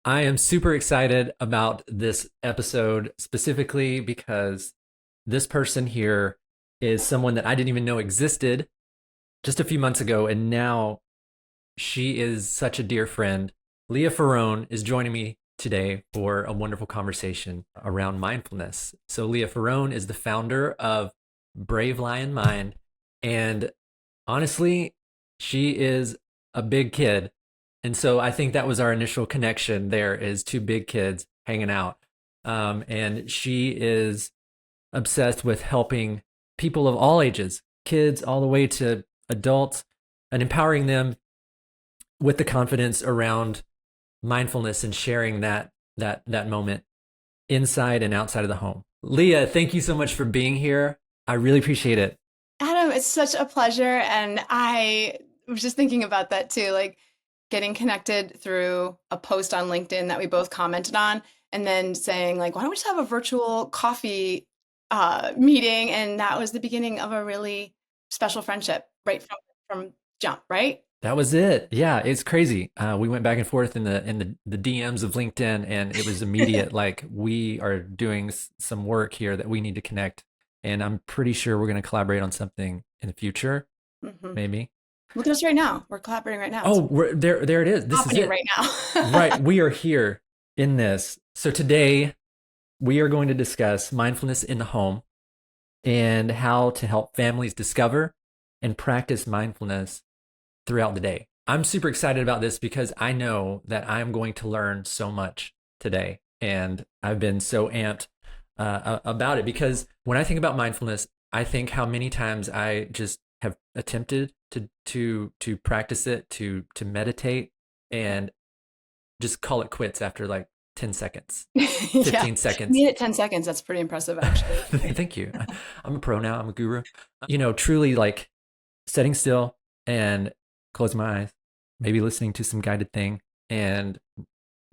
I am super excited about this episode specifically because this person here is someone that I didn't even know existed just a few months ago. And now she is such a dear friend. Leah Ferrone is joining me today for a wonderful conversation around mindfulness. So, Leah Ferrone is the founder of Brave Lion Mind. And honestly, she is a big kid. And so I think that was our initial connection there is two big kids hanging out. And she is obsessed with helping people of all ages, kids all the way to adults, and empowering them with the confidence around mindfulness and sharing that moment inside and outside of the home. Leah, thank you so much for being here. I really appreciate it. Adam, it's such a pleasure. And I was just thinking about that too, like getting connected through a post on LinkedIn that we both commented on, and then saying, like, why don't we just have a virtual coffee meeting? And that was the beginning of a really special friendship right from jump, right? That was it. Yeah, it's crazy. We went back and forth in the DMs of LinkedIn, and it was immediate. Like we are doing some work here that we need to connect, and I'm pretty sure we're going to collaborate on something in the future. hmm Maybe. Look at us right now. We're collaborating right now. Oh, It's we're there. There it is. This is happening it. right Right. now. We are here in this. So today we are going to discuss mindfulness in the home and how to help families discover and practice mindfulness throughout the day. I'm super excited about this because I know that I'm going to learn so much today. And I've been so amped about it because when I think about mindfulness, I think how many times I just have attempted to practice it, to meditate, and just call it quits after like 10 seconds, Yeah. 15 seconds. Made it 10 seconds. That's pretty impressive, actually. Thank you. I'm a pro now. I'm a guru. Truly like setting still and close my eyes, maybe listening to some guided thing, and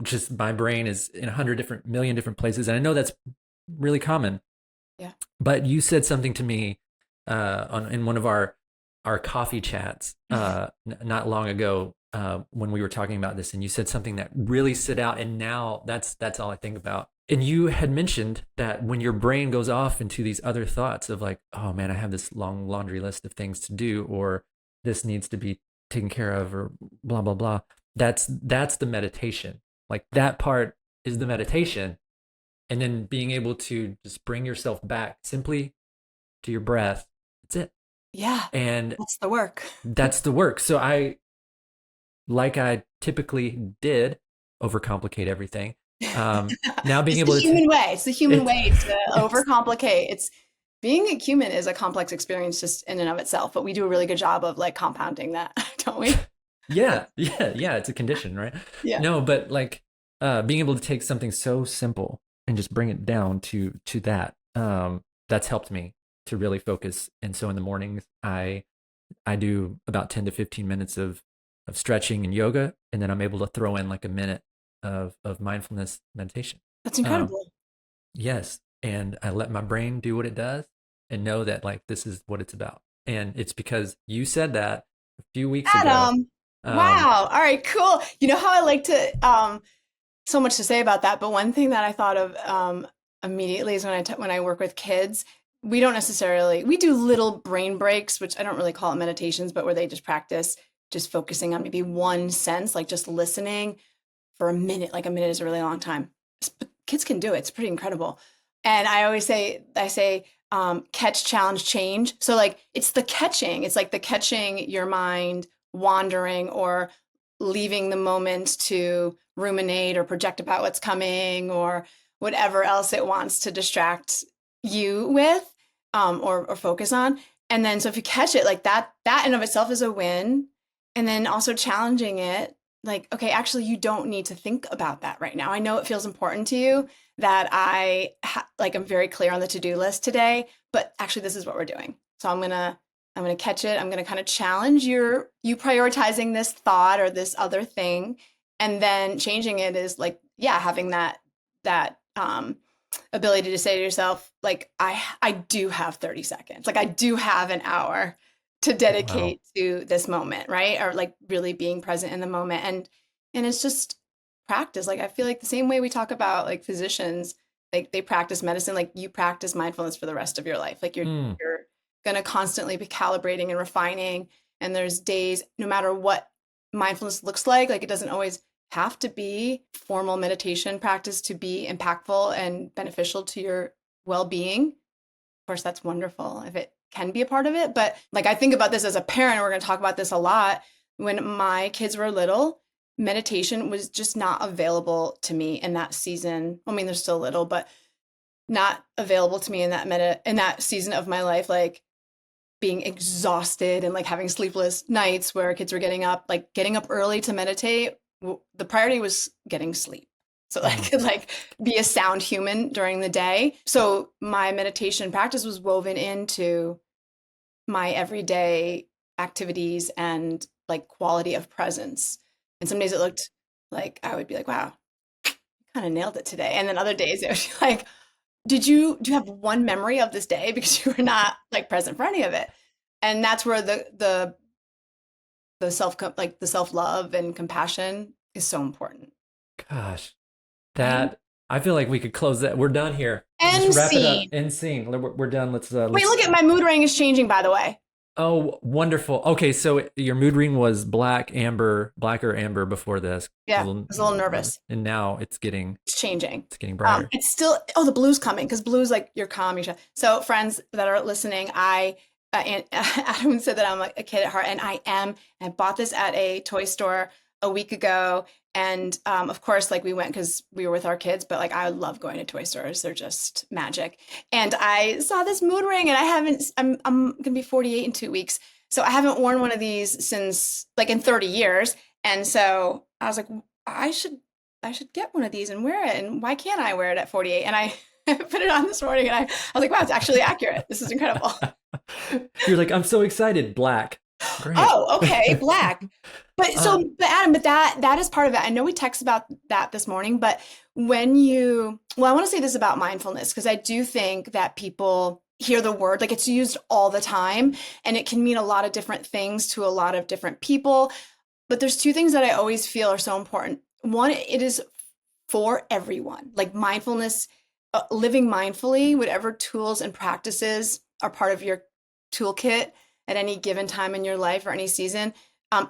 just my brain is in 100 million different places. And I know that's really common. Yeah. But you said something to me in one of our coffee chats not long ago when we were talking about this, and you said something that really stood out. And now that's all I think about. And you had mentioned that when your brain goes off into these other thoughts of like, oh man, I have this long laundry list of things to do, or this needs to be taken care of, or blah blah blah. That's the meditation. Like that part is the meditation, and then being able to just bring yourself back simply to your breath. That's it. Yeah. And That's the work. that's the work. So like I typically did, overcomplicate everything. Now being It's the able to, human way. It's the human it, way to it's, overcomplicate. It's being a human is a complex experience just in and of itself, but we do a really good job of like compounding that, don't we? yeah, yeah, yeah. It's a condition, right? Yeah. No, but like being able to take something so simple and just bring it down to that. That's helped me to really focus. And so in the mornings, I do about 10 to 15 minutes of stretching and yoga, and then I'm able to throw in like a minute of mindfulness meditation. That's Um, incredible. yes, and I let my brain do what it does and know that like this is what it's about. And it's because you said that a few weeks ago. Adam. Um, Wow. All right, cool. You know how I like to so much to say about that, but one thing that I thought of immediately is when I work with kids, we don't necessarily we do little brain breaks, which I don't really call it meditations, but where they just practice just focusing on maybe one sense, like just listening for a minute. Like a minute is a really long time. Kids can do it. It's pretty incredible. And I say, catch, challenge, change. So like it's the catching. It's like the catching your mind wandering or leaving the moment to ruminate or project about what's coming or whatever else it wants to distract you with, or focus on. And then so if you catch it like that in of itself is a win. And then also challenging it like, okay, actually, you don't need to think about that right now. I know it feels important to you that like I'm very clear on the to-do list today, but actually, this is what we're doing. So I'm gonna catch it. I'm gonna kind of challenge you prioritizing this thought or this other thing, and then changing it is like, yeah, having that ability to say to yourself, like, I do have 30 seconds, like I do have an hour to wow. dedicate to this moment, right? Or like really being present in the moment. And it's just practice. Like I feel like the same way we talk about like physicians, like they practice medicine, like you practice mindfulness for the rest of your life. Like Mm, you're gonna constantly be calibrating and refining. And there's days, no matter what mindfulness looks like it doesn't always have to be formal meditation practice to be impactful and beneficial to your well-being. Of course, that's wonderful if it can be a part of it. But like I think about this as a parent, we're going to talk about this a lot. When my kids were little, meditation was just not available to me in that season. I mean, they're still little, but not available to me in that season of my life, like being exhausted and like having sleepless nights where kids were getting up early to meditate. The priority was getting sleep so that I mm. could like be a sound human during the day. So my meditation practice was woven into my everyday activities and like quality of presence. And some days it looked like I would be like, wow, kind of nailed it today. And then other days it would be like, do you have one memory of this day because you were not like present for any of it? And that's where the self love and compassion is so important, Gosh, right? that I feel like we could close that. We're done here. Just And wrap it up. scene. End scene. We're done. Wait, Let's. look at my mood ring is changing, by the way. Oh, wonderful. Okay, so your mood ring was black or amber before this. Yeah, I A was a little nervous, nervous. and now It's changing. it's getting brighter. It's still, oh, the blue's coming because blue's like you're calm. So, friends that are listening, and Adam said that I'm like a kid at heart, and I am. I bought this at a toy store a week ago, and of course, like we went because we were with our kids. But like I love going to toy stores; they're just magic. And I saw this mood ring, and I haven't. I'm gonna be 48 in 2 weeks, so I haven't worn one of these since like in 30 years. And so I was like, I should get one of these and wear it. And why can't I wear it at 48? And I put it on this morning, and I was like, wow, it's actually accurate. This is incredible. You're like, I'm so excited. Black. Great. Oh, okay, black. But Uh, but Adam, but that is part of it. I know we text about that this morning, but I want to say this about mindfulness because I do think that people hear the word like it's used all the time and it can mean a lot of different things to a lot of different people. But there's two things that I always feel are so important. One, it is for everyone. Like mindfulness, living mindfully, whatever tools and practices are part of your toolkit at any given time in your life or any season.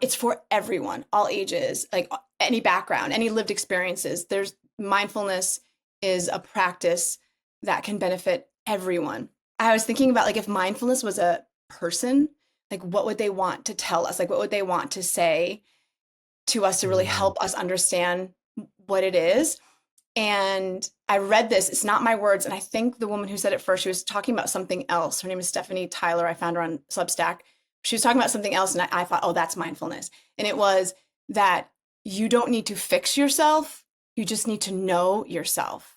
It's for everyone, all ages, like any background, any lived experiences. There's mindfulness is a practice that can benefit everyone. I was thinking about like if mindfulness was a person, like what would they want to tell us? Like what would they want to say to us to really mm, help us understand what it is? And I read this, it's not my words. And I think the woman who said it first, she was talking about something else. Her name is Stephanie Tyler. I found her on Substack. She was talking about something else. And I thought, oh, that's mindfulness. And it was that you don't need to fix yourself. You just need to know yourself.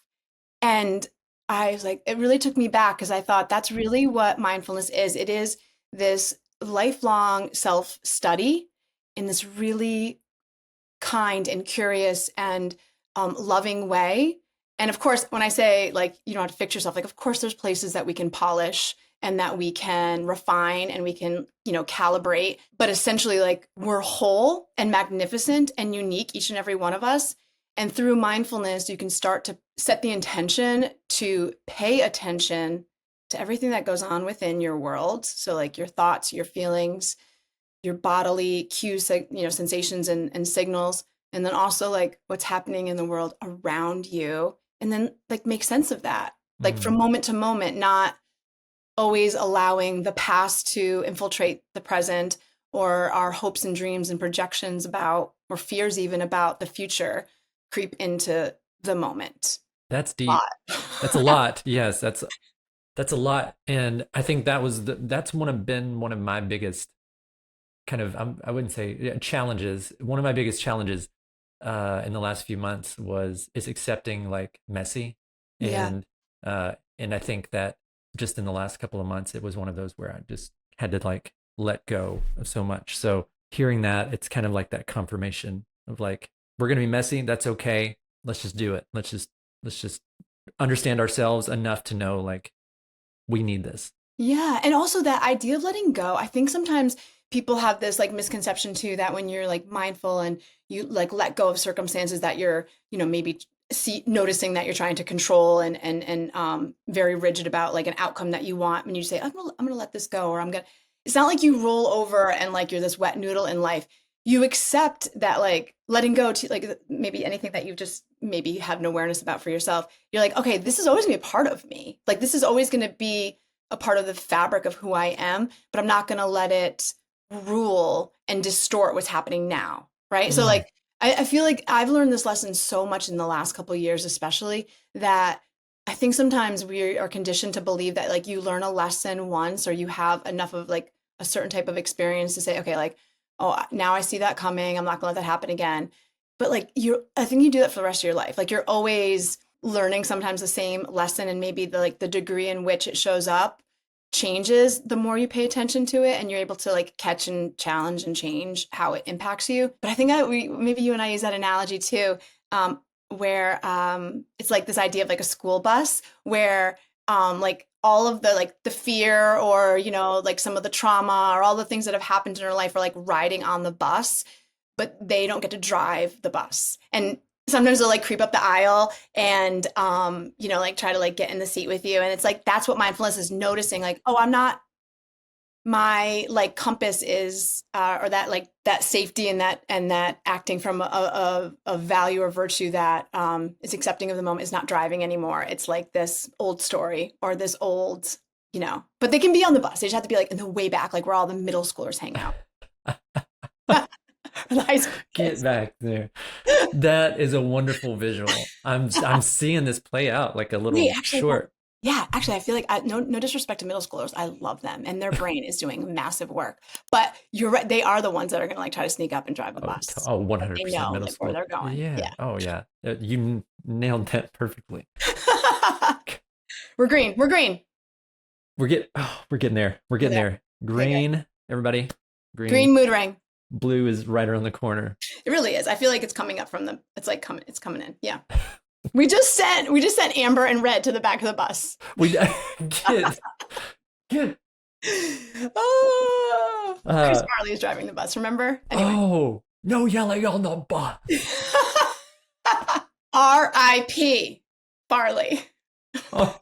And I was like, it really took me back because I thought that's really what mindfulness is. It is this lifelong self study in this really kind and curious and loving way. And of course, when I say like you don't have to fix yourself, like of course there's places that we can polish and that we can refine and we can, calibrate. But essentially, like we're whole and magnificent and unique, each and every one of us. And through mindfulness, you can start to set the intention to pay attention to everything that goes on within your world. So like your thoughts, your feelings, your bodily cues, like, sensations and signals, and then also like what's happening in the world around you. And then like make sense of that, like mm. from moment to moment, not always allowing the past to infiltrate the present or our hopes and dreams and projections about, or fears even about the future creep into the moment. That's A deep. That's a lot. lot. Yes, that's a lot. And I think that's been one of my biggest kind of I wouldn't say challenges. One of my biggest challenges in the last few months is accepting like messy, Yeah. and I think that just in the last couple of months it was one of those where I just had to like let go of so much. So hearing that, it's kind of like that confirmation of like we're gonna be messy. That's okay. Let's just do it. Let's just understand ourselves enough to know like we need this. Yeah. And also that idea of letting go. I think sometimes people have this like misconception too that when you're like mindful and you like let go of circumstances that you're, maybe noticing that you're trying to control and very rigid about like an outcome that you want. When you say, I'm gonna let this go, or it's not like you roll over and like you're this wet noodle in life. You accept that like letting go to like maybe anything that you just maybe have an awareness about for yourself. You're like, okay, this is always gonna be a part of me. Like this is always gonna be a part of the fabric of who I am, but I'm not gonna let it rule and distort what's happening now. Right. So Mm, like I feel like I've learned this lesson so much in the last couple of years, especially that I think sometimes we are conditioned to believe that like you learn a lesson once or you have enough of like a certain type of experience to say, okay, like, oh, now I see that coming. I'm not gonna let that happen again. But like I think you do that for the rest of your life. Like you're always learning sometimes the same lesson and maybe the degree in which it shows up changes the more you pay attention to it and you're able to like catch and challenge and change how it impacts you. But I think maybe you and I use that analogy too, where it's like this idea of like a school bus where like all of the like the fear or like some of the trauma or all the things that have happened in our life are like riding on the bus, but they don't get to drive the bus. And sometimes they'll like creep up the aisle and like try to like get in the seat with you. And it's like that's what mindfulness is, noticing like, oh, I'm not, my like compass is or that like that safety and that acting from a value or virtue that is accepting of the moment is not driving anymore. It's like this old story or this old, but they can be on the bus. They just have to be like in the way back, like where all the middle schoolers hang out. Or the high school get kids. back there. That is a wonderful visual. I'm seeing this play out like a Wait, little actually, short. yeah, actually, I feel like no disrespect to middle schoolers, I love them, and their brain is doing massive work. But you're right; they are the ones that are going to like try to sneak up and drive the Oh, bus. oh, Like they 100% know middle like where school. they're going. Yeah. Yeah, Oh, yeah. You nailed that perfectly. we're green. We're green. We're getting there. We're We're getting there. there. Okay, good. Green, everybody. Green. Green mood ring. Blue is right around the corner. It really is. I feel like it's coming up from the. It's like coming. It's coming in. Yeah. We just sent amber and red to the back of the bus. We get get Oh, Chris uh Farley is driving the bus. Remember? Anyway. oh, no yelling on the bus. R.I.P. Farley. Oh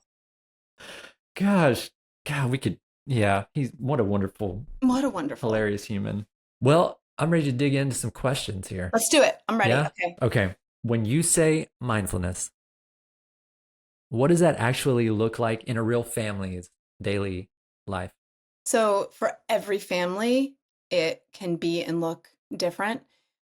gosh. God, we could, yeah, he's what a wonderful, What a wonderful. hilarious human. Well, I'm ready to dig into some questions here. Let's do it. I'm ready. Yeah? Okay. Okay. When you say mindfulness, what does that actually look like in a real family's daily life? So for every family, it can be and look different.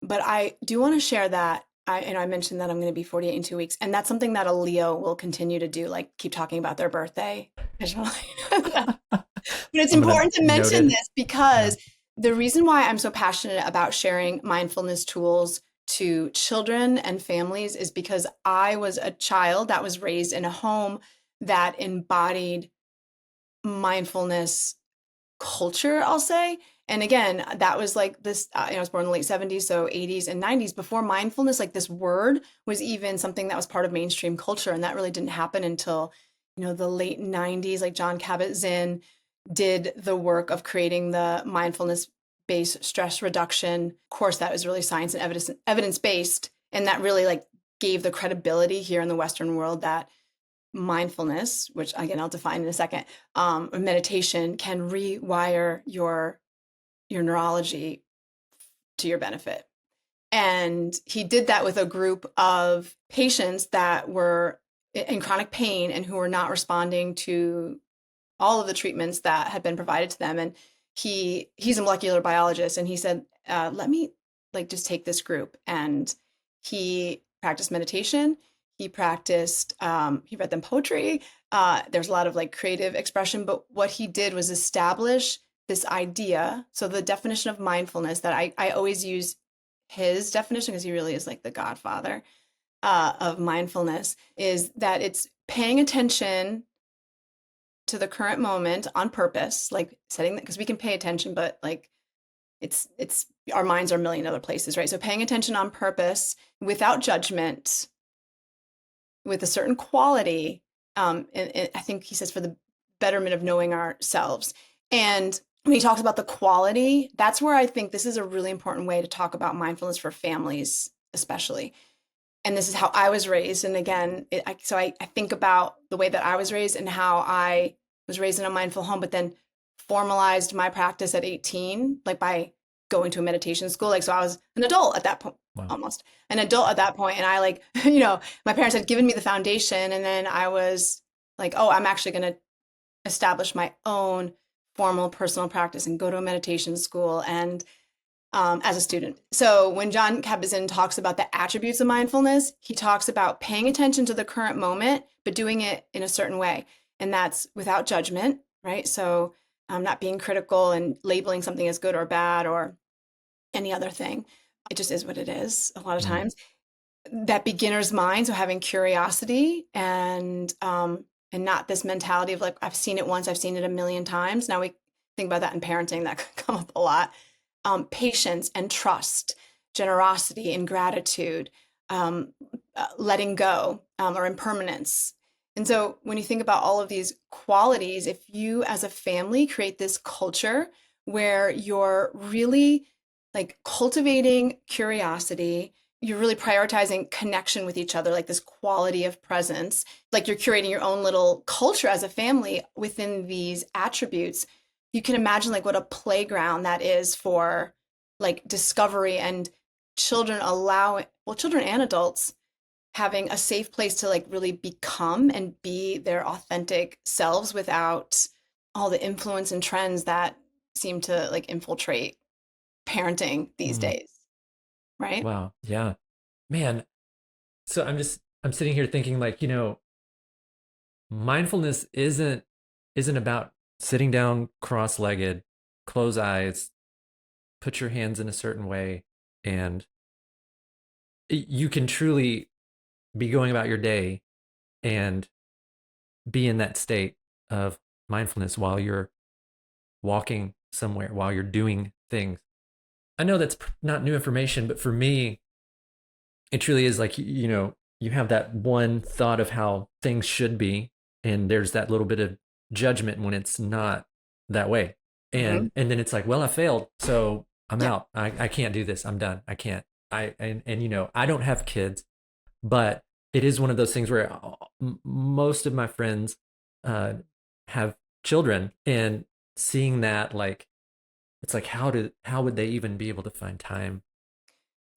But I do want to share that I mentioned that I'm going to be 48 in 2 weeks, and that's something that a Leo will continue to do, like keep talking about their birthday. I just wanna let you know that. But it's I'm gonna important to mention noted. this Yeah. because the reason why I'm so passionate about sharing mindfulness tools to children and families is because I was a child that was raised in a home that embodied mindfulness culture, I'll say. And again, that was like this, I was born in the late 70s, so 80s and 90s, before mindfulness, like this word was even something that was part of mainstream culture. And that really didn't happen until, the late 90s, like John Kabat-Zinn did the work of creating the mindfulness based stress reduction course that was really science and evidence based. And that really like gave the credibility here in the Western world that mindfulness, which again I'll define in a second, meditation can rewire your neurology to your benefit. And he did that with a group of patients that were in chronic pain and who were not responding to all of the treatments that had been provided to them. And he's a molecular biologist, and he said, "Let me like just take this group." And he practiced meditation. He practiced. He read them poetry. There's a lot of like creative expression, but what he did was establish this idea. So the definition of mindfulness that I always use his definition because he really is like the godfather of mindfulness is that it's paying attention to the current moment on purpose, like setting that because we can pay attention, but like it's our minds are a million other places, right? So paying attention on purpose without judgment, with a certain quality, and I think he says for the betterment of knowing ourselves. And when he talks about the quality, that's where I think this is a really important way to talk about mindfulness for families, especially. And this is how I was raised. And again, I think about the way that I was raised and how I was raised in a mindful home, but then formalized my practice at 18, like by going to a meditation school. Like, so I was an adult at that point, Wow. almost an adult at that point. And I like, you know, my parents had given me the foundation. And then I was like, oh, I'm actually going to establish my own formal personal practice and go to a meditation school and as a student. So when John Kabat-Zinn talks about the attributes of mindfulness, he talks about paying attention to the current moment, but doing it in a certain way. And that's without judgment, right? So not being critical and labeling something as good or bad or any other thing. It just is what it is a lot of Mm. times. That beginner's mind, so having curiosity and not this mentality of like, I've seen it once, I've seen it a million times. Now we think about that in parenting, that could come up a lot. Patience and trust, generosity and gratitude, letting go, or impermanence. And so when you think about all of these qualities, if you as a family create this culture where you're really like cultivating curiosity, you're really prioritizing connection with each other, like this quality of presence, like you're curating your own little culture as a family within these attributes, you can imagine like what a playground that is for like discovery and children allowing, well, children and adults having a safe place to like really become and be their authentic selves without all the influence and trends that seem to like infiltrate parenting these Mm. days, right? Wow. Yeah. Man. So I'm sitting here thinking like, mindfulness isn't about sitting down cross-legged, close eyes, put your hands in a certain way, and you can truly be going about your day and be in that state of mindfulness while you're walking somewhere, while you're doing things. I know that's not new information, but for me, it truly is like, you have that one thought of how things should be, and there's that little bit of judgment when it's not that way. Hmm. And then it's like, well, I failed, so I'm Yeah. out. I can't do this. I'm done. I can't. And I don't have kids, but it is one of those things where most of my friends uh, have children, and seeing that, like, it's like, how would they even be able to find time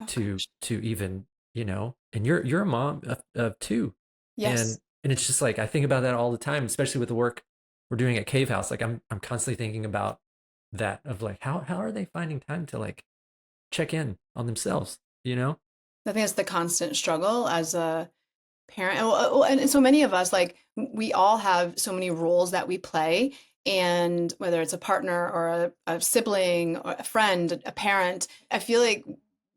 Oh to gosh. even, and you're a mom of two, Yes. and it's just like I think about that all the time, especially with the work we're doing at Cave House. Like I'm constantly thinking about that, of like, how are they finding time to like check in on themselves, I think it's the constant struggle as a parent. And so many of us, like, we all have so many roles that we play. And whether it's a partner or a sibling or a friend, a parent, I feel like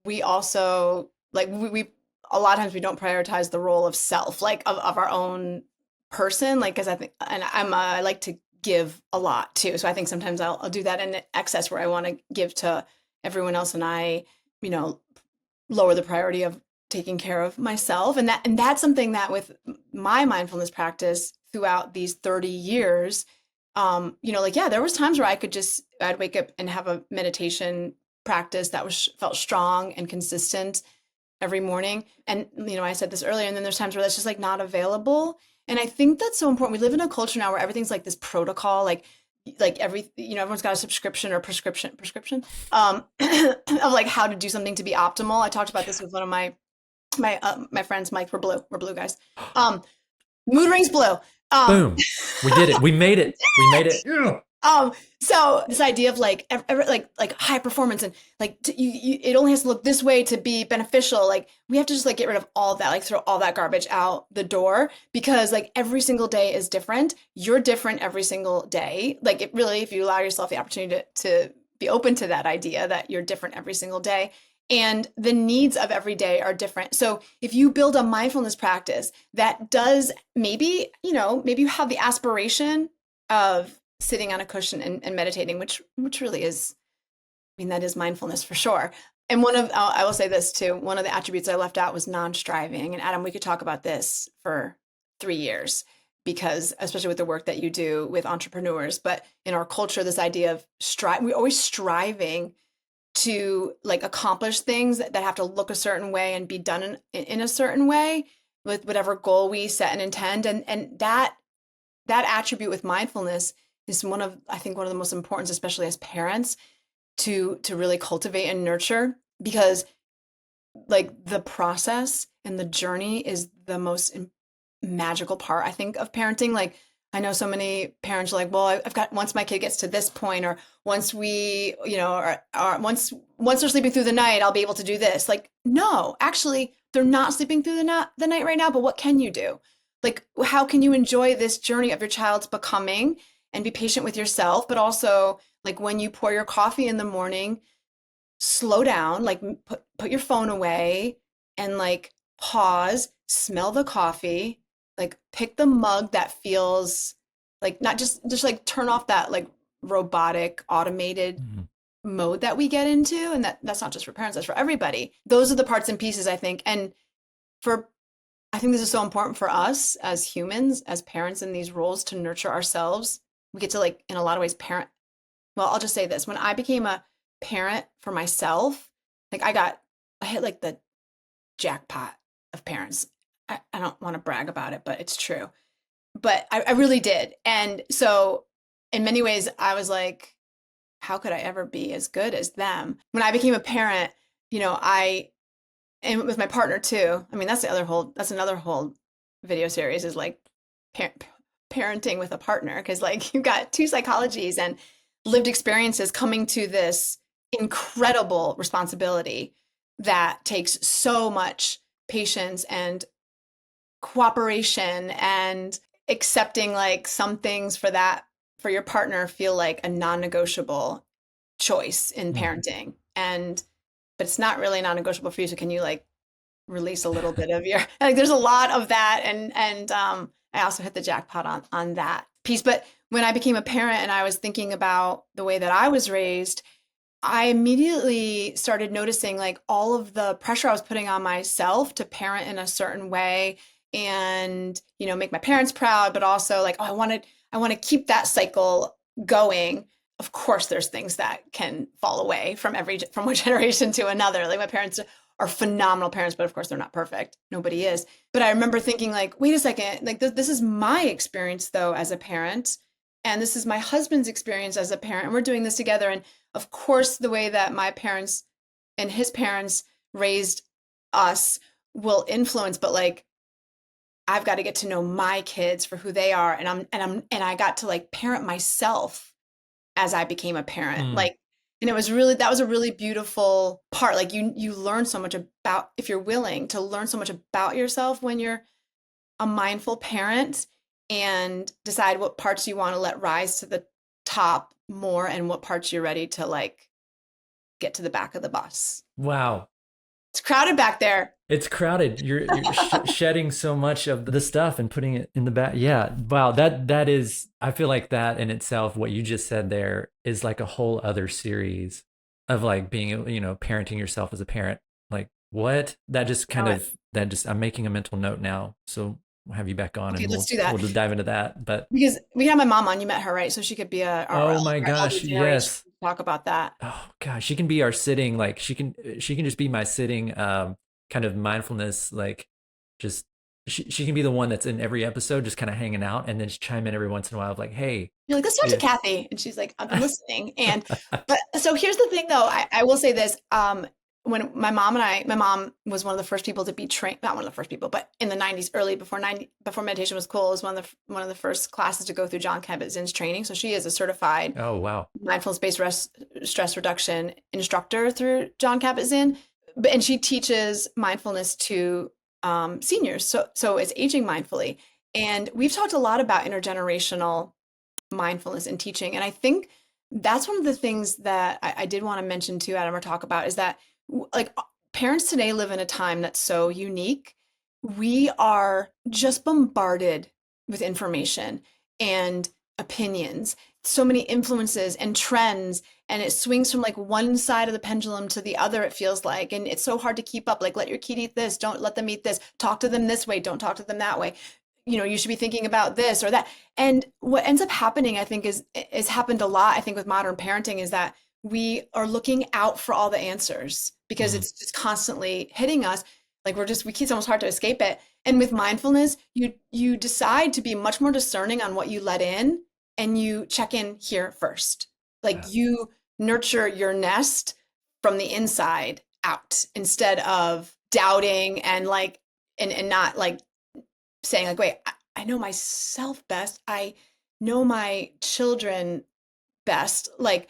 we also, like, we a lot of times we don't prioritize the role of self, like of our own person. Like, because I think, and I like to give a lot too. So I think sometimes I'll do that in excess where I want to give to everyone else. And you know, lower the priority of taking care of myself. And that's something that with my mindfulness practice throughout these 30 years, like, yeah, there was times where I'd wake up and have a meditation practice that was felt strong and consistent every morning. And I said this earlier, and then there's times where that's just like not available. And I think that's so important. We live in a culture now where everything's like this protocol, like everyone's got a subscription or prescription of like how to do something to be optimal. I talked about this with one of my friends, Mike. We're blue guys. Mood rings blue. um Boom, we did it. We made it. We made it. Yeah. Um, so this idea of like like high performance and like it only has to look this way to be beneficial. Like we have to just like get rid of all that, like throw all that garbage out the door because like every single day is different. You're different every single day. Like it really, if you allow yourself the opportunity to be open to that idea that you're different every single day. And the needs of every day are different. So if you build a mindfulness practice that does maybe you have the aspiration of sitting on a cushion and meditating, which really is, I mean, that is mindfulness for sure. And I will say this too, one of the attributes I left out was non-striving. And Adam, we could talk about this for 3 years because especially with the work that you do with entrepreneurs, but in our culture, this idea of we're always striving to like accomplish things that have to look a certain way and be done in a certain way with whatever goal we set and intend. And that attribute with mindfulness is I think one of the most important, especially as parents, to really cultivate and nurture, because like the process and the journey is the most magical part, I think, of parenting. Like I know so many parents are like, well, I've got, once my kid gets to this point, or once we, or once they're sleeping through the night, I'll be able to do this. Like, no, actually, they're not sleeping through the night right now, but what can you do? Like, how can you enjoy this journey of your child's becoming and be patient with yourself, but also like when you pour your coffee in the morning, slow down, like put your phone away and like pause, smell the coffee, like pick the mug that feels like not just like turn off that like robotic automated Mhm. mode that we get into, and that's not just for parents, that's for everybody. Those are the parts and pieces, I think. And for I think this is so important for us as humans, as parents in these roles, to nurture ourselves. We get to like in a lot of ways parent. Well, I'll just say this. When I became a parent for myself, like I hit like the jackpot of parents. I don't want to brag about it, but it's true. But I really did. And so in many ways, I was like, how could I ever be as good as them? When I became a parent, and with my partner too. I mean, that's another whole video series, is like parent, parenting with a partner, because like you've got two psychologies and lived experiences coming to this incredible responsibility that takes so much patience and cooperation, and accepting like some things for your partner feel like a non-negotiable choice in Mm. parenting, and but it's not really non-negotiable for you. So can you like release a little bit of your like there's a lot of that, and I also hit the jackpot on that piece. But when I became a parent and I was thinking about the way that I was raised, I immediately started noticing like all of the pressure I was putting on myself to parent in a certain way, and make my parents proud, but also like, oh, I want to keep that cycle going. Of course there's things that can fall away from one generation to another. Like my parents are phenomenal parents, but of course they're not perfect. Nobody is. But I remember thinking like, wait a second, like this is my experience though as a parent, and this is my husband's experience as a parent, and we're doing this together. And of course, the way that my parents and his parents raised us will influence, but like I've got to get to know my kids for who they are, and I got to like parent myself as I became a parent. Mm. Like, and that was a really beautiful part. Like you learn so much about, if you're willing to learn so much about yourself when you're a mindful parent, and decide what parts you want to let rise to the top more and what parts you're ready to like get to the back of the bus. Wow. It's crowded back there. It's crowded. You're shedding so much of the stuff and putting it in the back. Yeah. Wow. That is. I feel like that in itself, what you just said there, is like a whole other series of like being, parenting yourself as a parent. Like what? That just Know kind it. of that just. I'm making a mental note now, so we'll have you back on Okay, and let's we'll do that. we'll just dive into that. But Because we have my mom on. You met her, right? So she could be our oh my elder gosh, generation yes. to talk about that. Oh gosh, she can be our sitting, like she can just be my sitting kind of mindfulness, like just she can be the one that's in every episode just kind of hanging out and then just chime in every once in a while of like, hey, You're like, let's talk to yeah. Kathy. And she's like, I've been listening. But so here's the thing though, I will say this. When my mom was one of the first people to be trained, not one of the first people, but in the 90s, early before meditation was cool, it was one of the first classes to go through John Kabat-Zinn's training. So she is a certified Oh wow. mindfulness-based stress reduction instructor through John Kabat-Zinn. And she teaches mindfulness to seniors. So it's aging mindfully. And we've talked a lot about intergenerational mindfulness and teaching. And I think that's one of the things that I did want to mention too, Adam, or talk about, is that like parents today live in a time that's so unique. We are just bombarded with information and opinions, so many influences and trends, and it swings from like one side of the pendulum to the other, it feels like, and it's so hard to keep up. Like, let your kid eat this, don't let them eat this, talk to them this way, don't talk to them that way. you should be thinking about this or that. And what ends up happening, I think, is happened a lot, I think, with modern parenting, is that we are looking out for all the answers because Mm, it's just constantly hitting us. Like it's almost hard to escape it. And with mindfulness, you decide to be much more discerning on what you let in, and you check in here first. Like yeah. you nurture your nest from the inside out instead of doubting and not like saying like, wait, I know myself best. I know my children best. Like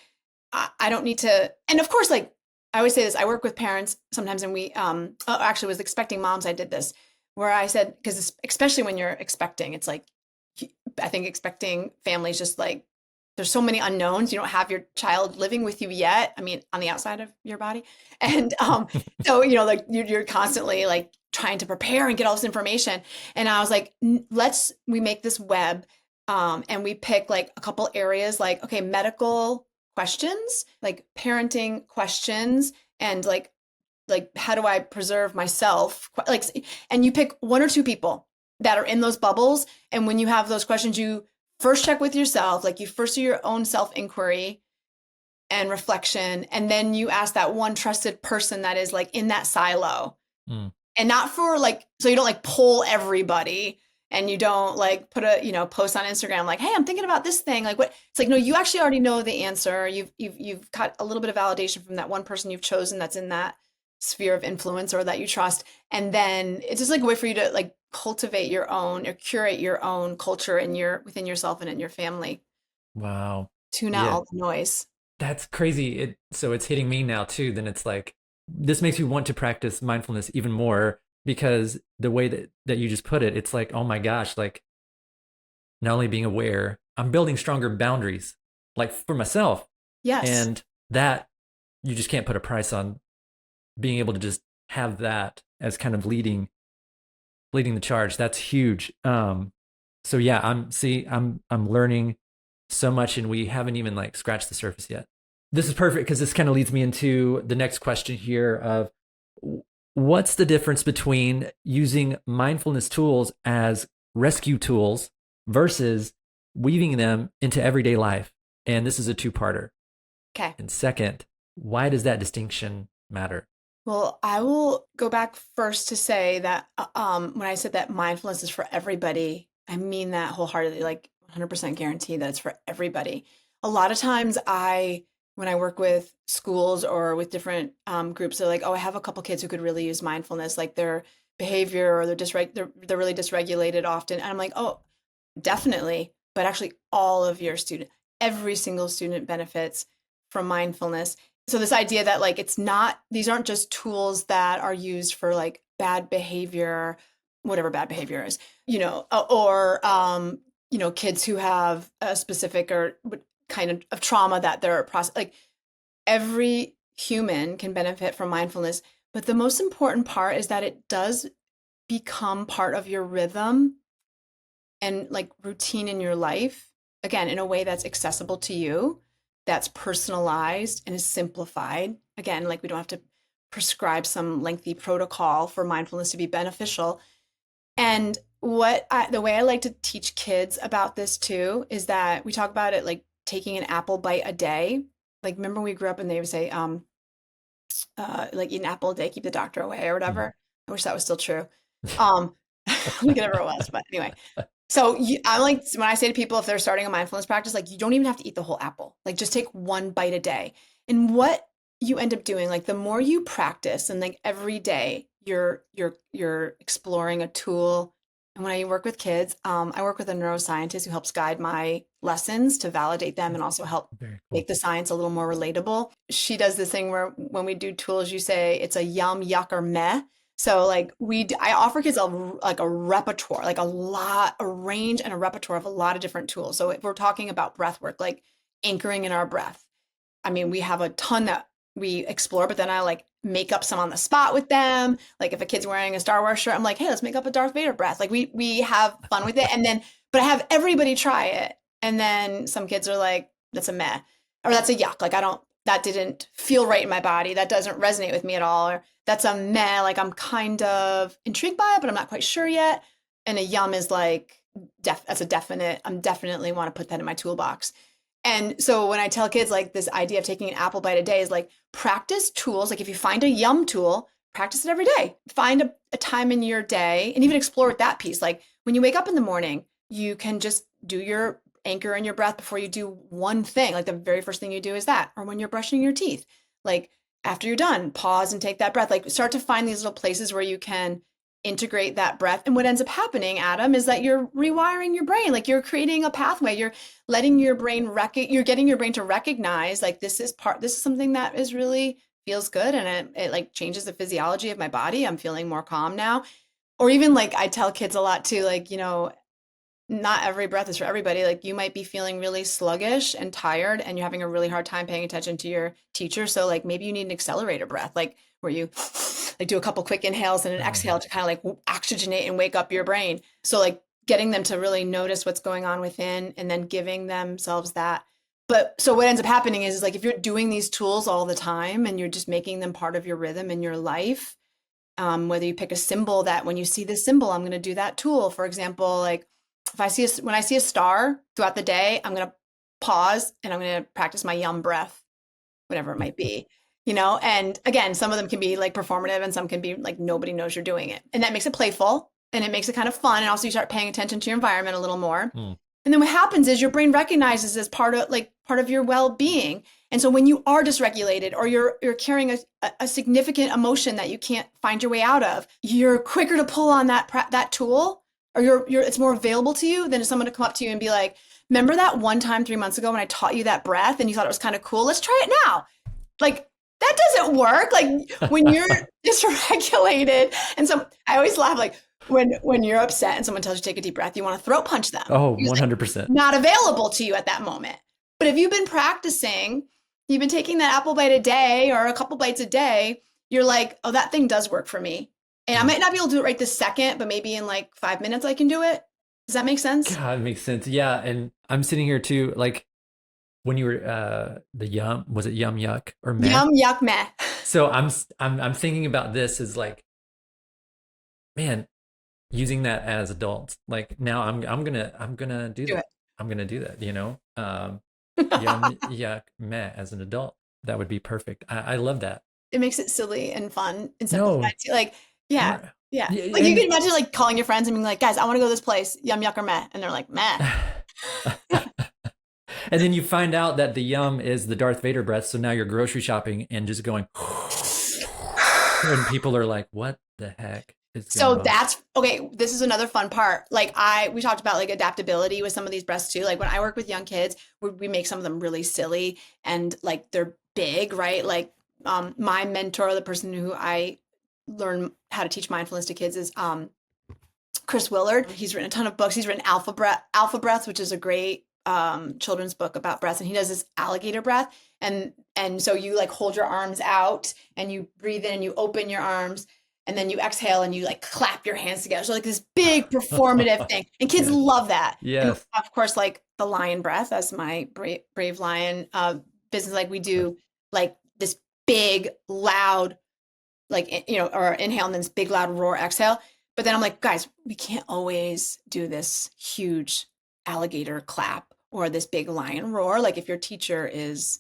I don't need to. And of course, like I always say this, I work with parents sometimes, and actually was expecting moms. I did this where I said, because especially when you're expecting, it's like, I think expecting families just like, there's so many unknowns. You don't have your child living with you yet. I mean, on the outside of your body. And so, like you're constantly like trying to prepare and get all this information. And I was like, we make this web, and we pick like a couple areas, like, okay, medical questions, like parenting questions, and like how do I preserve myself? Like, and you pick one or two people that are in those bubbles. And when you have those questions, you first check with yourself, like you first do your own self inquiry and reflection. And then you ask that one trusted person that is like in that silo, Mm, and not for like, so you don't like poll everybody, and you don't like put a, post on Instagram like, hey, I'm thinking about this thing. Like what? It's like, no, you actually already know the answer. You've got a little bit of validation from that one person you've chosen that's in that sphere of influence or that you trust. And then it's just like a way for you to like cultivate your own or curate your own culture within yourself and in your family. wow. Tune out Yeah, all the noise. that's crazy. So it's hitting me now too. Then it's like this makes me want to practice mindfulness even more because the way that you just put it, it's like, oh my gosh, like not only being aware, I'm building stronger boundaries, like for myself. Yes. And that you just can't put a price on being able to just have that as kind of leading the charge. That's huge. So yeah, I'm learning so much, and we haven't even like scratched the surface yet. This is perfect because this kind of leads me into the next question here of what's the difference between using mindfulness tools as rescue tools versus weaving them into everyday life? And this is a two-parter. Okay. And second, why does that distinction matter? Well, I will go back first to say that when I said that mindfulness is for everybody, I mean that wholeheartedly, like 100% guarantee that it's for everybody. A lot of times, when I work with schools or with different groups, they're like, "Oh, I have a couple kids who could really use mindfulness, like their behavior or they're really dysregulated often." And I'm like, "Oh, definitely." But actually, every single student benefits from mindfulness. So this idea that like these aren't just tools that are used for like bad behavior, whatever bad behavior is, or kids who have a specific or kind of trauma that they're process. Like every human can benefit from mindfulness, but the most important part is that it does become part of your rhythm and like routine in your life, again, in a way that's accessible to you, that's personalized and is simplified. Again, like we don't have to prescribe some lengthy protocol for mindfulness to be beneficial. And the way I like to teach kids about this too is that we talk about it like taking an apple bite a day. Like remember when we grew up and they would say, like eat an apple a day, keep the doctor away or Mm. whatever. I wish that was still true. Um, whatever it was, but anyway, so I'm like, when I say to people, if they're starting a mindfulness practice, like you don't even have to eat the whole apple. Like just take one bite a day. And what you end up doing, like the more you practice and like every day you're exploring a tool. And when I work with kids, I work with a neuroscientist who helps guide my lessons to validate them and also help Very make cool. the science a little more relatable. She does this thing where when we do tools, you say it's a yum, yuck, or meh. So like I offer kids a repertoire, like a range and a repertoire of a lot of different tools. So if we're talking about breath work, like anchoring in our breath, I mean, we have a ton that we explore, but then I like make up some on the spot with them. Like if a kid's wearing a Star Wars shirt, I'm like, hey, let's make up a Darth Vader breath. Like we have fun with it, and then but I have everybody try it, and then some kids are like, that's a meh, or that's a yuck. Like I don't, that didn't feel right in my body. That doesn't resonate with me at all. Or that's a meh. Like I'm kind of intrigued by it, but I'm not quite sure yet. And a yum is like, that's a definite, I'm definitely want to put that in my toolbox. And so when I tell kids like this idea of taking an apple bite a day is like practice tools. Like if you find a yum tool, practice it every day. Find a time in your day and even explore with that piece. Like when you wake up in the morning, you can just do your anchor in your breath before you do one thing. Like the very first thing you do is that. Or when you're brushing your teeth, like after you're done, pause and take that breath. Like start to find these little places where you can integrate that breath. And what ends up happening, Adam, is that you're rewiring your brain. Like you're creating a pathway. You're letting your brain you're getting your brain to recognize like this is something that is really feels good, and it like changes the physiology of my body. I'm feeling more calm now. Or even like I tell kids a lot too, like, not every breath is for everybody. Like you might be feeling really sluggish and tired and you're having a really hard time paying attention to your teacher. So like maybe you need an accelerator breath, like where you like do a couple quick inhales and an Oh yeah. exhale to kind of like oxygenate and wake up your brain. So like getting them to really notice what's going on within and then giving themselves that. But so what ends up happening is like if you're doing these tools all the time and you're just making them part of your rhythm in your life, whether you pick a symbol that when you see this symbol, I'm going to do that tool. For example, like if when I see a star throughout the day, I'm going to pause and I'm going to practice my yum breath, whatever it might be, And again, some of them can be like performative and some can be like nobody knows you're doing it. And that makes it playful and it makes it kind of fun. And also you start paying attention to your environment a little more. Hmm. And then what happens is your brain recognizes as part of your well-being. And so when you are dysregulated or you're carrying a significant emotion that you can't find your way out of, you're quicker to pull on that tool, or it's more available to you than someone to come up to you and be like, remember that one time 3 months ago when I taught you that breath and you thought it was kind of cool? Let's try it now. Like that doesn't work. Like when you're dysregulated, and so I always laugh like when you're upset and someone tells you to take a deep breath, you want to throat punch them. Oh, Because like 100%. not available to you at that moment. But if you've been practicing, you've been taking that apple bite a day or a couple bites a day, you're like, oh, that thing does work for me. And I Hmm. might not be able to do it right this second, but maybe in like 5 minutes I can do it. Does that make sense? God, it makes sense. Yeah, and I'm sitting here too, like when you were the yum, was it yum yuck or meh? Yum, yuck, meh. So I'm thinking about this as like, man, using that as adults. Like now I'm gonna do Do that. it. I'm gonna do that, Yum yuck meh as an adult. That would be perfect. I love that. It makes it silly and fun and No, simplified too. Like, yeah, you're yeah. yeah, Like you can and imagine like calling your friends and being like, guys, I want to go to this place, yum, yuck, or meh. And they're like, meh. and then you find out that the yum is the Darth Vader breath. So now you're grocery shopping and just going, and people are like, "What the heck is So going on?" that's okay. This is another fun part. Like we talked about like adaptability with some of these breaths too. Like when I work with young kids, we make some of them really silly and like they're big, right? Like my mentor, the person who I learn how to teach mindfulness to kids is Chris Willard. He's written a ton of books. He's written Alpha Breath, which is a great children's book about breaths. And he does this alligator breath. And so you like hold your arms out and you breathe in and you open your arms and then you exhale and you like clap your hands together. So like this big performative thing. And kids Yes, love that. And yes. of course, like the lion breath, as my brave lion business, like we do like this big, loud, like, or inhale and then this big, loud roar exhale. But then I'm like, guys, we can't always do this huge alligator clap or this big lion roar. Like if your teacher is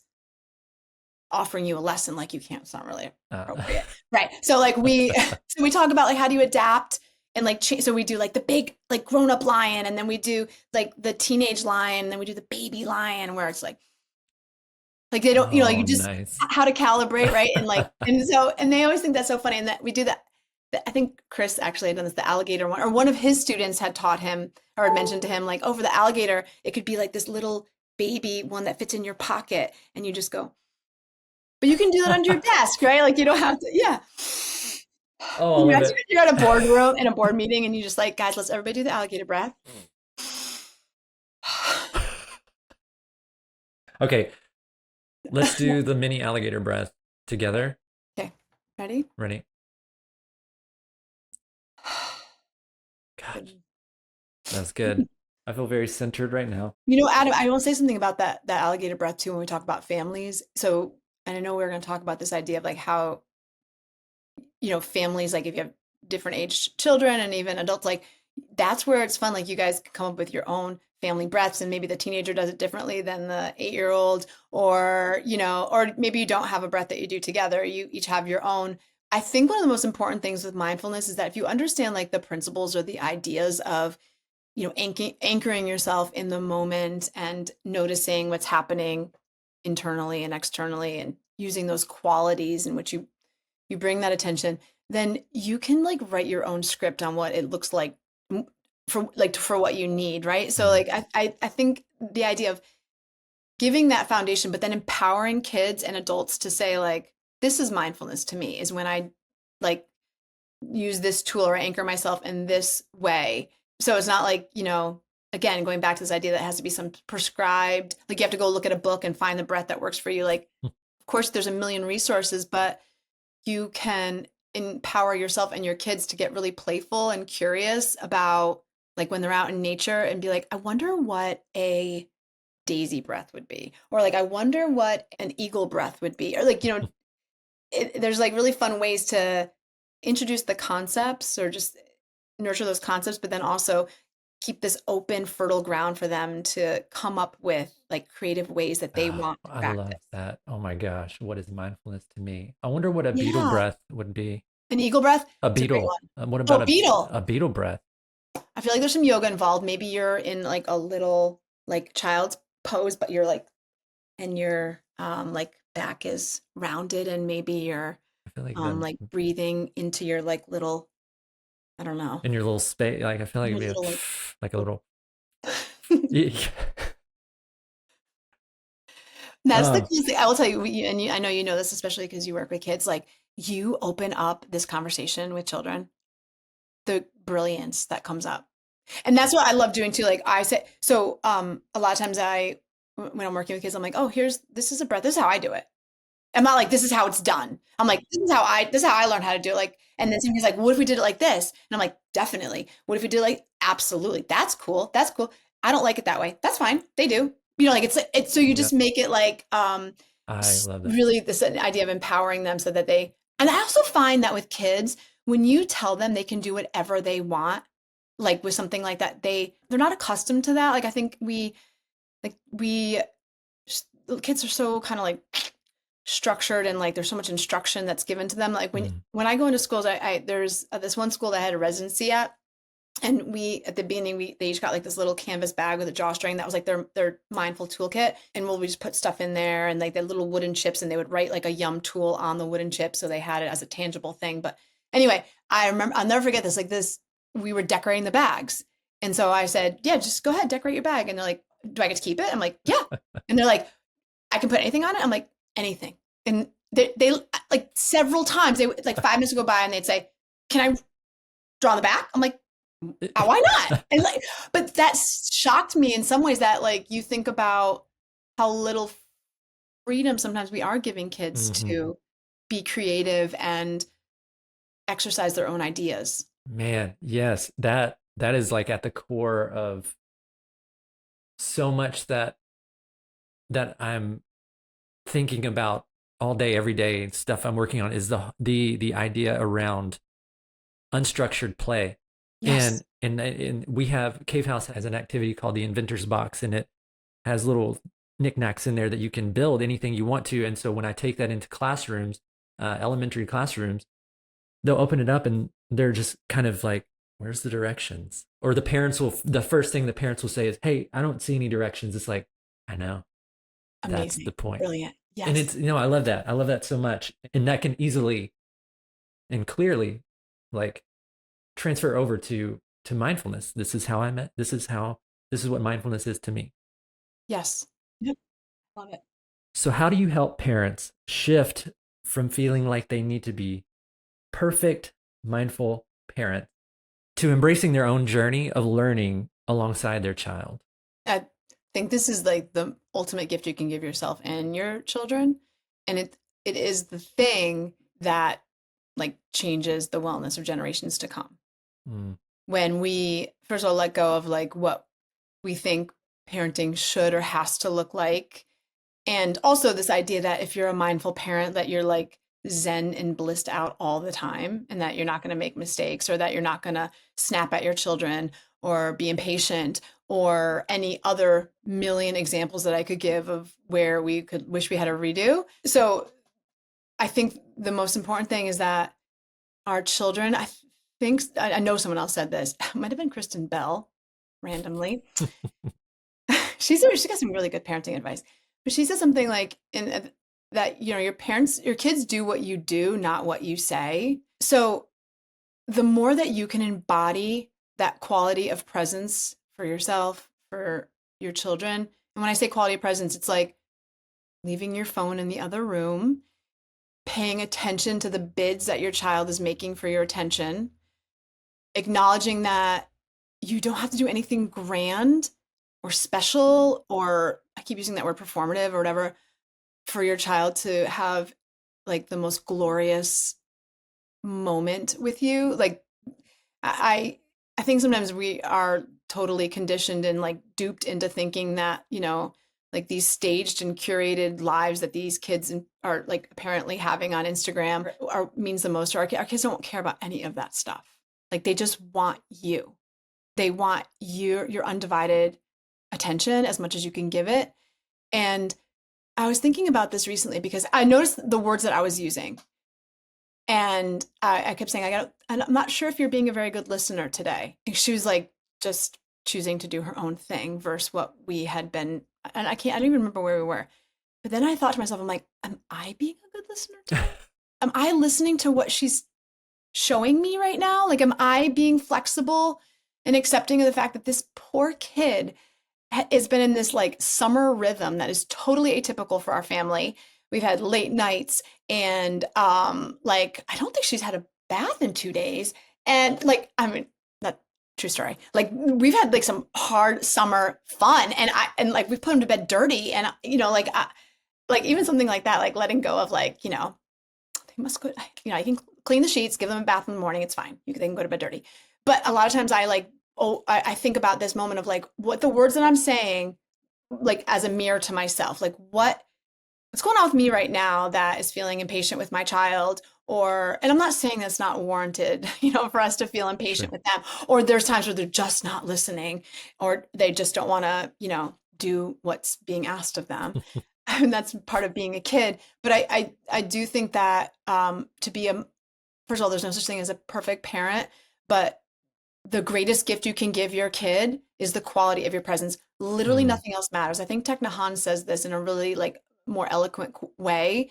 offering you a lesson, like you can't, it's not really Uh, appropriate. Right. So like so we talk about like, how do you adapt and like, so we do like the big, like grown up lion. And then we do like the teenage lion. And then we do the baby lion where it's like they don't, like oh, you just nice. how to calibrate, right? And like, and so, and they always think that's so funny. And that we do that. I think Chris actually had done this, the alligator one, or one of his students had taught him or had mentioned to him, like, oh, for the alligator, it could be like this little baby one that fits in your pocket. And you just go, but you can do that under your desk, right? Like you don't have to, yeah. Oh, I love it. You're at a boardroom in a board meeting and you just like, guys, let's everybody do the alligator breath. Okay, let's do the mini alligator breath together. Okay, ready? Ready? Gosh, that's good. I feel very centered right now. Adam, I will say something about that alligator breath too when we talk about families. So, and I know we're going to talk about this idea of like how, families, like if you have different aged children and even adults, like That's where it's fun. Like you guys come up with your own family breaths, and maybe the teenager does it differently than the 8-year-old, or, or maybe you don't have a breath that you do together. You each have your own. I think one of the most important things with mindfulness is that if you understand like the principles or the ideas of, anchoring yourself in the moment and noticing what's happening internally and externally and using those qualities in which you bring that attention, then you can like write your own script on what it looks like for what you need, right? So Mm. like I think the idea of giving that foundation, but then empowering kids and adults to say like, this is mindfulness to me, is when I like use this tool or anchor myself in this way. So it's not like, again, going back to this idea that it has to be some prescribed, like you have to go look at a book and find the breath that works for you. Like, of course, there's a million resources, but you can empower yourself and your kids to get really playful and curious about like when they're out in nature and be like, I wonder what a daisy breath would be, or like, I wonder what an eagle breath would be, or like, there's like really fun ways to introduce the concepts or just nurture those concepts, but then also keep this open, fertile ground for them to come up with like creative ways that they Ah, want to I love practice. that. Oh my gosh, what is mindfulness to me? I wonder what a beetle Yeah. breath would be. An eagle breath. A It's a great beetle. one. What Oh, about beetle. a beetle breath? I feel like there's some yoga involved. Maybe you're in like a little like child's pose, but you're like, and your like back is rounded, and maybe you're I feel like the like breathing into your like little, I don't know, in your little space, like I feel like it'd your be a, little like like a little. That's the um, coolest thing. I will tell you, and I know you know this, especially because you work with kids. Like you open up this conversation with children, the brilliance that comes up, and that's what I love doing too. Like I say, so a lot of times when I'm working with kids, I'm like, oh, this is a breath. This is how I do it. I'm not like, this is how it's done. I'm like, this is how I learned how to do it. Like, and then somebody's like, what if we did it like this? And I'm like, definitely. What if we did it like, absolutely. That's cool. That's cool. I don't like it that way. That's fine. They do. Like it's so you yeah, just make it like I love that. really this idea of empowering them so that and I also find that with kids, when you tell them they can do whatever they want, like with something like that, they're not accustomed to that. Like I think we kids are so kind of like structured, and like there's so much instruction that's given to them. Like Mm. when I go into schools, I there's this one school that I had a residency at, and we at the beginning they each got like this little canvas bag with a drawstring that was like their mindful toolkit, and we just put stuff in there and like the little wooden chips, and they would write like a yum tool on the wooden chip, so they had it as a tangible thing. But anyway, I remember, I'll never forget this. Like this, we were decorating the bags, and so I said, yeah, just go ahead, decorate your bag. And they're like, do I get to keep it? I'm like, yeah. And they're like, I can put anything on it. I'm like, anything. And they like several times they like 5 minutes would go by and they'd say, can I draw on the back? I'm like, why not? And like, but that shocked me in some ways, that like you think about how little freedom sometimes we are giving kids Hmm. to be creative and exercise their own ideas. Man, yes, that is like at the core of so much that I'm thinking about all day, every day. Stuff I'm working on is the idea around unstructured play. Yes. And we have Cave House has an activity called the Inventor's Box, and it has little knickknacks in there that you can build anything you want to. And so when I take that into classrooms, elementary classrooms, they'll open it up and they're just kind of like, where's the directions? Or the first thing the parents will say is, hey, I don't see any directions. It's like, I know, that's Amazing. the point. Brilliant. And Yes. it's, I love that. I love that so much. And that can easily and clearly like transfer over to mindfulness. This is how I met. This is what mindfulness is to me. Yes. Yep. Love it. So how do you help parents shift from feeling like they need to be perfect mindful parents to embracing their own journey of learning alongside their child? I think this is like the ultimate gift you can give yourself and your children. And it is the thing that like changes the wellness of generations to come. Mm. When we first of all let go of like what we think parenting should or has to look like. And also this idea that if you're a mindful parent, that you're like zen and blissed out all the time, and that you're not going to make mistakes, or that you're not going to snap at your children or be impatient, or any other million examples that I could give of where we could wish we had a redo. So I think the most important thing is that our children, I know someone else said this, it might have been Kristen Bell, randomly. She's got some really good parenting advice, but she says something like that, your kids do what you do, not what you say. So the more that you can embody that quality of presence for yourself, for your children, and when I say quality of presence, it's like leaving your phone in the other room, paying attention to the bids that your child is making for your attention, acknowledging that you don't have to do anything grand or special, or I keep using that word performative or whatever, for your child to have like the most glorious moment with you. Like I I think sometimes we are totally conditioned and like duped into thinking that, like these staged and curated lives that these kids are like apparently having on Instagram are means the most to our kids don't care about any of that stuff. Like they just want you. They want your undivided attention as much as you can give it. And I was thinking about this recently because I noticed the words that I was using. And I kept saying, I'm not sure if you're being a very good listener today. And she was like, just choosing to do her own thing versus what we had been. And I don't even remember where we were. But then I thought to myself, I'm like, am I being a good listener today? Am I listening to what she's showing me right now? Like, am I being flexible and accepting of the fact that this poor kid has been in this like summer rhythm that is totally atypical for our family. We've had late nights and like I don't think she's had a bath in 2 days. And like, I mean, that true story. Like we've had like some hard summer fun and like we've put him to bed dirty and like even something like that, like letting go of like, they must go, I can clean the sheets, give them a bath in the morning, it's fine. They can go to bed dirty. But a lot of times I think about this moment of like what the words that I'm saying, like as a mirror to myself, like what's going on with me right now that is feeling impatient with my child, and I'm not saying that's not warranted, for us to feel impatient Sure. with them, or there's times where they're just not listening or they just don't want to, do what's being asked of them. And that's part of being a kid. But I do think that to be first of all, there's no such thing as a perfect parent, but the greatest gift you can give your kid is the quality of your presence. Literally Mm, nothing else matters. I think Thich Nhat Hanh says this in a really like more eloquent way,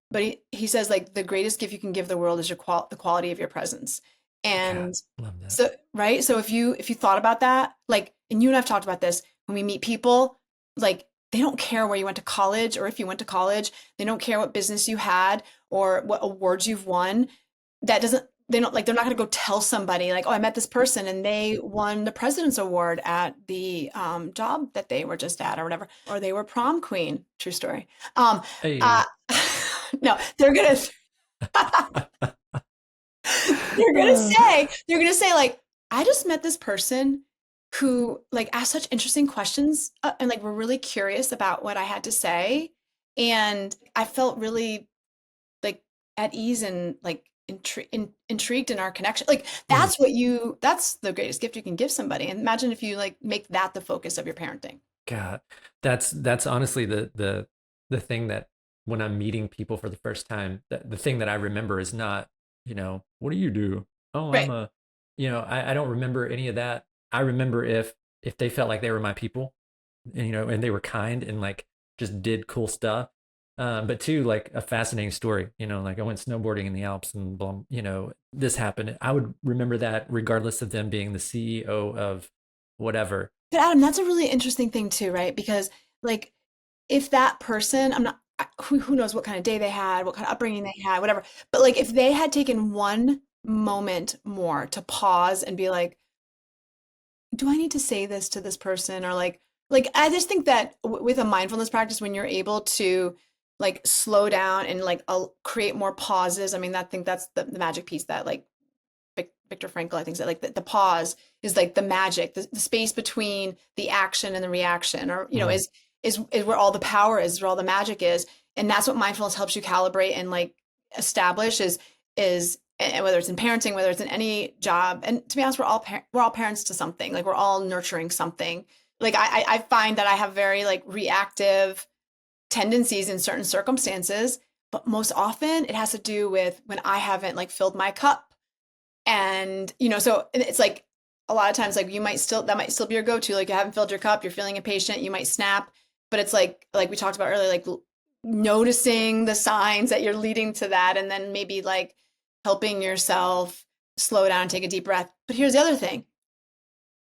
but he says like the greatest gift you can give the world is the quality of your presence. God, And love that. so, right? So if you thought about that, like, and you and I've talked about this, when we meet people, like they don't care where you went to college or if you went to college, they don't care what business you had or what awards you've won. That doesn't they don't like they're not going to go tell somebody like, oh, I met this person and they won the president's award at the job that they were just at or whatever, or they were prom queen. True story. Uh, Hey. no, they're gonna say like, I just met this person who like asked such interesting questions and like were really curious about what I had to say, and I felt really like at ease and like intrigued in our connection. Like Mm, that's the greatest gift you can give somebody. And imagine if you like make that the focus of your parenting. God, that's honestly the thing that when I'm meeting people for the first time, the thing that I remember is not, what do you do? Oh, Right. I don't remember any of that. I remember if they felt like they were my people, and they were kind and like just did cool stuff. But too, like a fascinating story, like I went snowboarding in the Alps and blah, this happened. I would remember that regardless of them being the CEO of whatever. But Adam, that's a really interesting thing too, right? Because like if that person, I'm not, who knows what kind of day they had, what kind of upbringing they had, whatever. But like if they had taken one moment more to pause and be like, do I need to say this to this person? Or like I just think that with a mindfulness practice, when you're able to like slow down and like create more pauses, I mean, I think that's the magic piece that like Viktor Frankl, I think, said like the pause is like the magic, the space between the action and the reaction, or Mm, is where all the power is, where all the magic is, and that's what mindfulness helps you calibrate and like establish is and whether it's in parenting, whether it's in any job, and to be honest, we're all parents to something. Like we're all nurturing something. Like I find that I have very like reactive tendencies in certain circumstances, but most often it has to do with when I haven't like filled my cup. And so it's like a lot of times like that might still be your go-to. Like you haven't filled your cup, you're feeling impatient, you might snap, but it's like we talked about earlier, like noticing the signs that you're leading to that, and then maybe like helping yourself slow down and take a deep breath. But here's the other thing.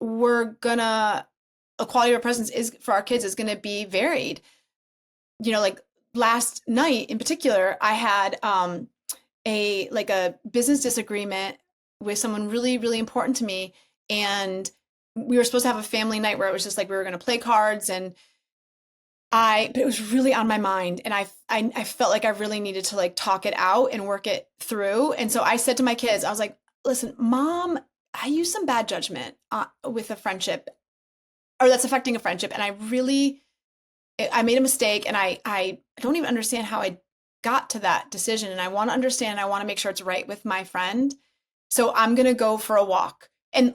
We're gonna A quality of our presence is for our kids is gonna be varied. Like last night in particular, I had a business disagreement with someone really, really important to me. And we were supposed to have a family night where it was just like we were gonna play cards, and but it was really on my mind, and I felt like I really needed to like talk it out and work it through. And so I said to my kids, I was like, "Listen, Mom, I used some bad judgment with a friendship, or that's affecting a friendship, and I made a mistake, and I don't even understand how I got to that decision, and I want to understand. I want to make sure it's right with my friend. So I'm gonna go for a walk." And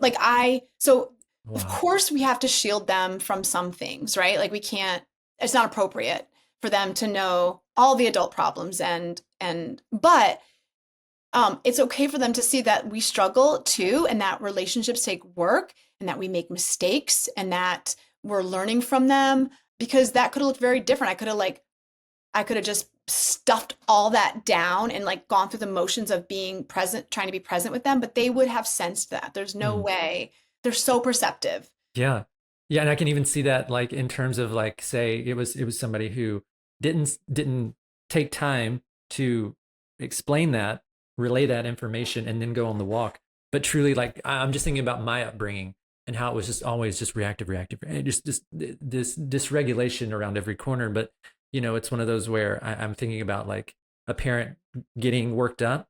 so of Wow. course we have to shield them from some things, right? Like we can't. It's not appropriate for them to know all the adult problems, but it's okay for them to see that we struggle too, and that relationships take work, and that we make mistakes, and that we're learning from them, because that could have looked very different. I could have just stuffed all that down and like gone through the motions of being present, trying to be present with them, but they would have sensed that. There's no Mm. way. They're so perceptive. Yeah. Yeah, and I can even see that like in terms of like say it was somebody who didn't take time to explain that, relay that information and then go on the walk. But truly like I'm just thinking about my upbringing and how it was just always just reactive, and just this dysregulation around every corner. But it's one of those where I'm thinking about like a parent getting worked up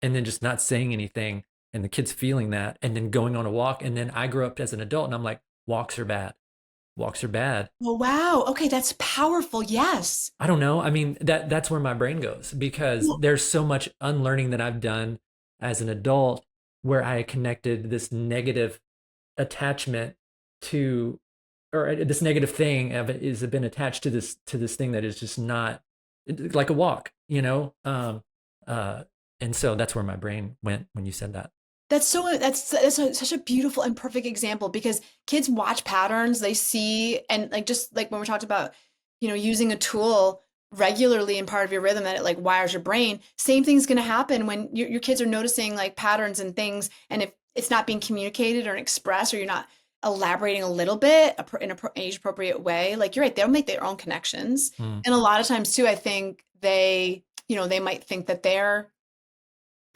and then just not saying anything, and the kids feeling that and then going on a walk. And then I grew up as an adult and I'm like, walks are bad. Walks are bad. Well, wow. Okay, that's powerful. Yes. I don't know. I mean, that's where my brain goes because Well, there's so much unlearning that I've done as an adult where I connected this negative attachment to, or this negative thing of it is been attached to this thing that is just not like a walk, uh and so that's where my brain went when you said that. Such a beautiful and perfect example, because kids watch patterns they see, and like just like when we talked about using a tool regularly in part of your rhythm, that it like wires your brain. Same thing's going to happen when your kids are noticing like patterns and things, and if it's not being communicated or expressed, or you're not elaborating a little bit in an age appropriate way, like you're right, they'll make their own connections. Mm, And a lot of times too, I think they might think that they're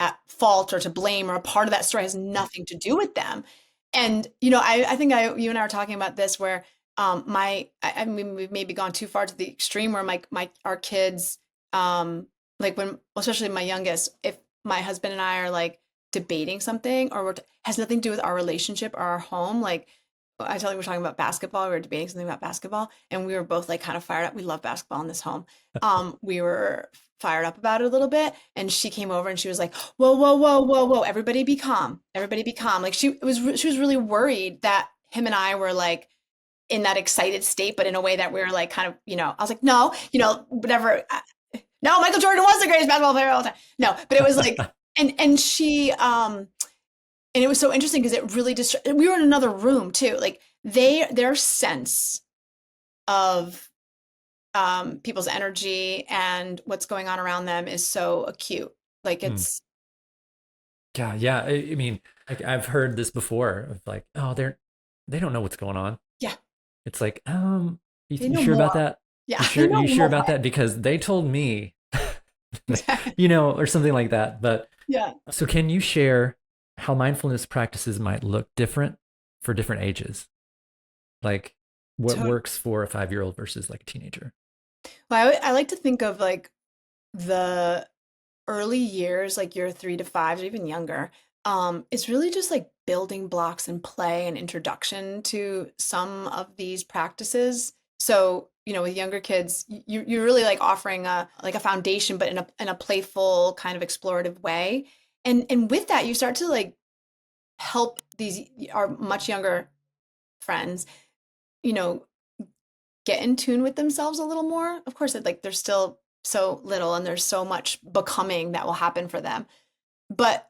at fault or to blame, or a part of that story has nothing to do with them. And I think you and I were talking about this, where I mean, we've maybe gone too far to the extreme, where our kids, like when, especially my youngest, if my husband and I are like debating something, or has nothing to do with our relationship or our home, like I tell you, we're talking about basketball. We were debating something about basketball, and we were both like kind of fired up. We love basketball in this home. We were fired up about it a little bit, and she came over and she was like, "Whoa, whoa, whoa, whoa, whoa! Everybody be calm! Everybody be calm!" Like she was really worried that him and I were like in that excited state, but in a way that we were like kind of, I was like, "No, whatever. No, Michael Jordan was the greatest basketball player of all time. No," but it was like, and she and it was so interesting because it really we were in another room too. Like their sense of people's energy and what's going on around them is so acute. Like mm. it's Yeah, yeah. I mean, like I've heard this before of like, oh, they don't know what's going on. Yeah, It's like, they you know sure about more. that? Yeah, they know You sure more. about that? Because they told me, Exactly. or something like that. But Yeah. so can you share how mindfulness practices might look different for different ages? Like what So, works for a 5-year-old versus like a teenager? well, I like to think of like the early years, like year 3 to 5, or even younger. It's really just like building blocks and play and introduction to some of these practices. So, with younger kids, you're really like offering a foundation, but in a playful kind of explorative way. And with that, you start to like help these our much younger friends, you know, get in tune with themselves a little more. Of course, like they're still so little and there's so much becoming that will happen for them. But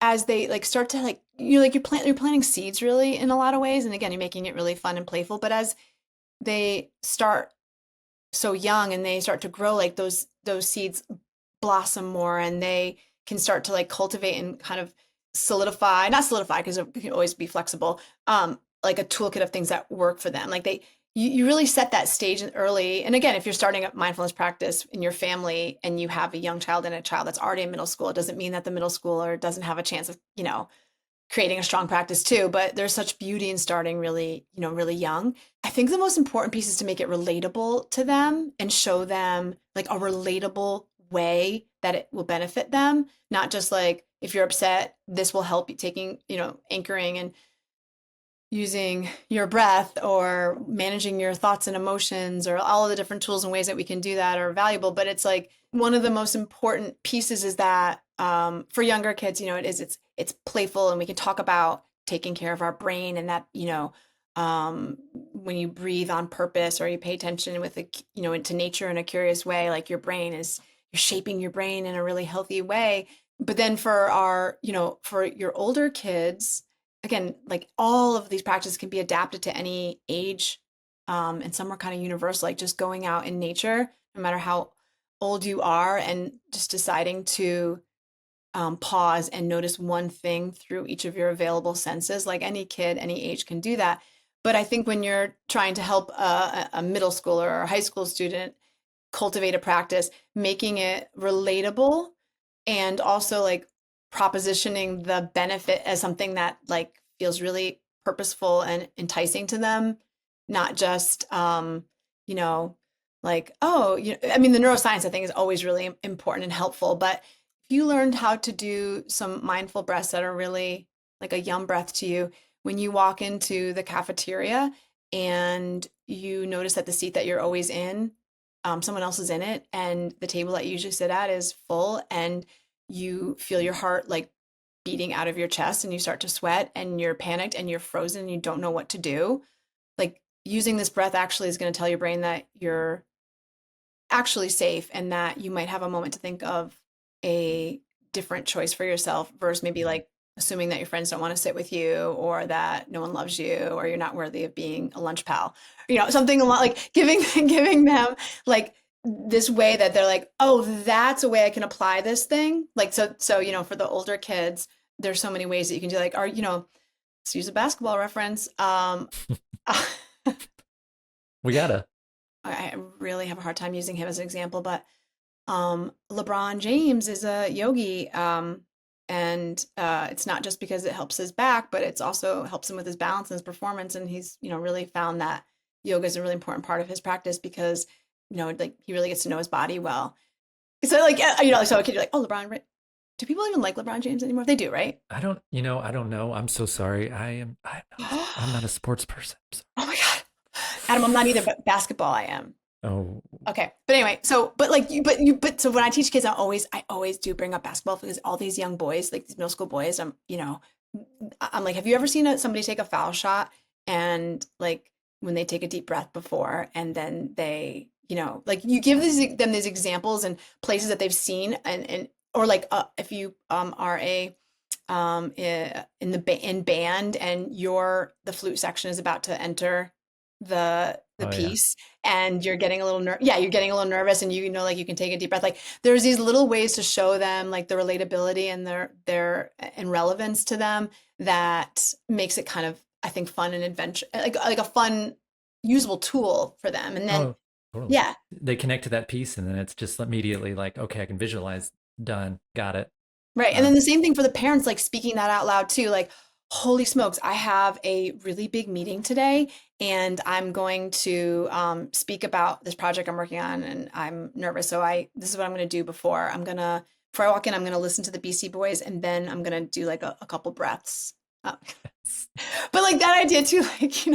as they like start to like like you're planting seeds really in a lot of ways, and again, you're making it really fun and playful. But as they start so young and they start to grow, like those seeds blossom more and they can start to like cultivate and kind of solidify, not solidify because it can always be flexible, like a toolkit of things that work for them. Like you really set that stage early. And again, if you're starting a mindfulness practice in your family and you have a young child and a child that's already in middle school, it doesn't mean that the middle schooler doesn't have a chance of, creating a strong practice too. But there's such beauty in starting really, really young. I think the most important piece is to make it relatable to them and show them like a relatable way that it will benefit them. Not just like, if you're upset, this will help you taking, anchoring and using your breath or managing your thoughts and emotions, or all of the different tools and ways that we can do that are valuable. But it's like one of the most important pieces is that for younger kids, it's playful, and we can talk about taking care of our brain, and that when you breathe on purpose or you pay attention with into nature in a curious way, like you're shaping your brain in a really healthy way. But then for for your older kids, again, like all of these practices can be adapted to any age, and some are kind of universal, like just going out in nature, no matter how old you are, and just deciding to pause and notice one thing through each of your available senses. Like any kid, any age can do that. But I think when you're trying to help a middle schooler or a high school student cultivate a practice, making it relatable and also like propositioning the benefit as something that like feels really purposeful and enticing to them, not just like, oh, I mean, the neuroscience I think is always really important and helpful. But if you learned how to do some mindful breaths that are really like a yum breath to you, when you walk into the cafeteria and you notice that the seat that you're always in, someone else is in it, and the table that you usually sit at is full, and you feel your heart like beating out of your chest, and you start to sweat, and you're panicked and you're frozen and you don't know what to do. Like using this breath actually is going to tell your brain that you're actually safe, and that you might have a moment to think of a different choice for yourself, versus maybe like assuming that your friends don't want to sit with you, or that no one loves you, or you're not worthy of being a lunch pal. Something a lot like giving them like this way that they're like, oh, that's a way I can apply this thing. Like, so for the older kids, there's so many ways that you can do, like, let's use a basketball reference. We gotta. I really have a hard time using him as an example, but LeBron James is a yogi, and it's not just because it helps his back, but it's also helps him with his balance and his performance. And he's really found that yoga is a really important part of his practice, because like he really gets to know his body well. So like so a kid, you're like, oh, LeBron, right? Do people even like LeBron James anymore? They do, right? I don't know. I'm so sorry. I'm not a sports person. Oh my God. Adam, I'm not either, but basketball I am. Oh, Okay. But anyway, so but like but so when I teach kids, I always do bring up basketball, because all these young boys, like these middle school boys, I'm like, have you ever seen somebody take a foul shot, and like when they take a deep breath before, and then they, like you give them these examples and places that they've seen, and or like if you are a in band, and the flute section is about to enter the oh yeah. piece, and you're getting a little you're getting a little nervous, and like you can take a deep breath. Like there's these little ways to show them like the relatability and their and relevance to them, that makes it kind of, I think, fun and adventure, like a fun usable tool for them. And then Oh, totally. yeah. They connect to that piece, and then it's just immediately like, okay, I can visualize. Done. Got it. Right. And Uh, then the same thing for the parents, like speaking that out loud too. Like, holy smokes, I have a really big meeting today, and I'm going to speak about this project I'm working on, and I'm nervous. So this is what I'm going to do before I walk in, I'm going to listen to the BC Boys, and then I'm going to do like a couple breaths. Uh, but like that idea too, like,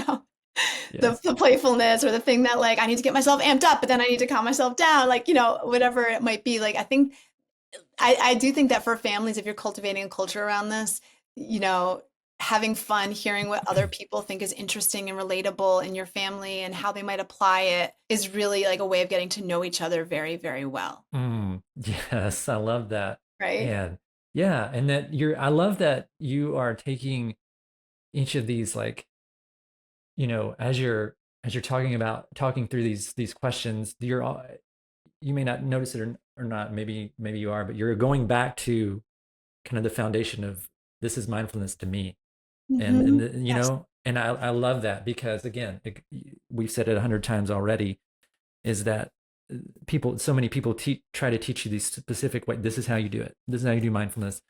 Yes. the playfulness or the thing that like I need to get myself amped up, but then I need to calm myself down, like, whatever it might be. Like, I think I do think that for families, if you're cultivating a culture around this, you know, having fun, hearing what other people think is interesting and relatable in your family and how they might apply it is really like a way of getting to know each other very, very well. Yes, I love that. Right? And yeah, and that I love that you are taking each of these, like, as you're talking through these questions, you may not notice it or not, maybe you are, but you're going back to kind of the foundation of this is mindfulness to me. And Hmm. Yes. and I love that because again, we've said it 100 times already, is that so many people try to teach you these specific way. This is how you do it. This is how you do mindfulness.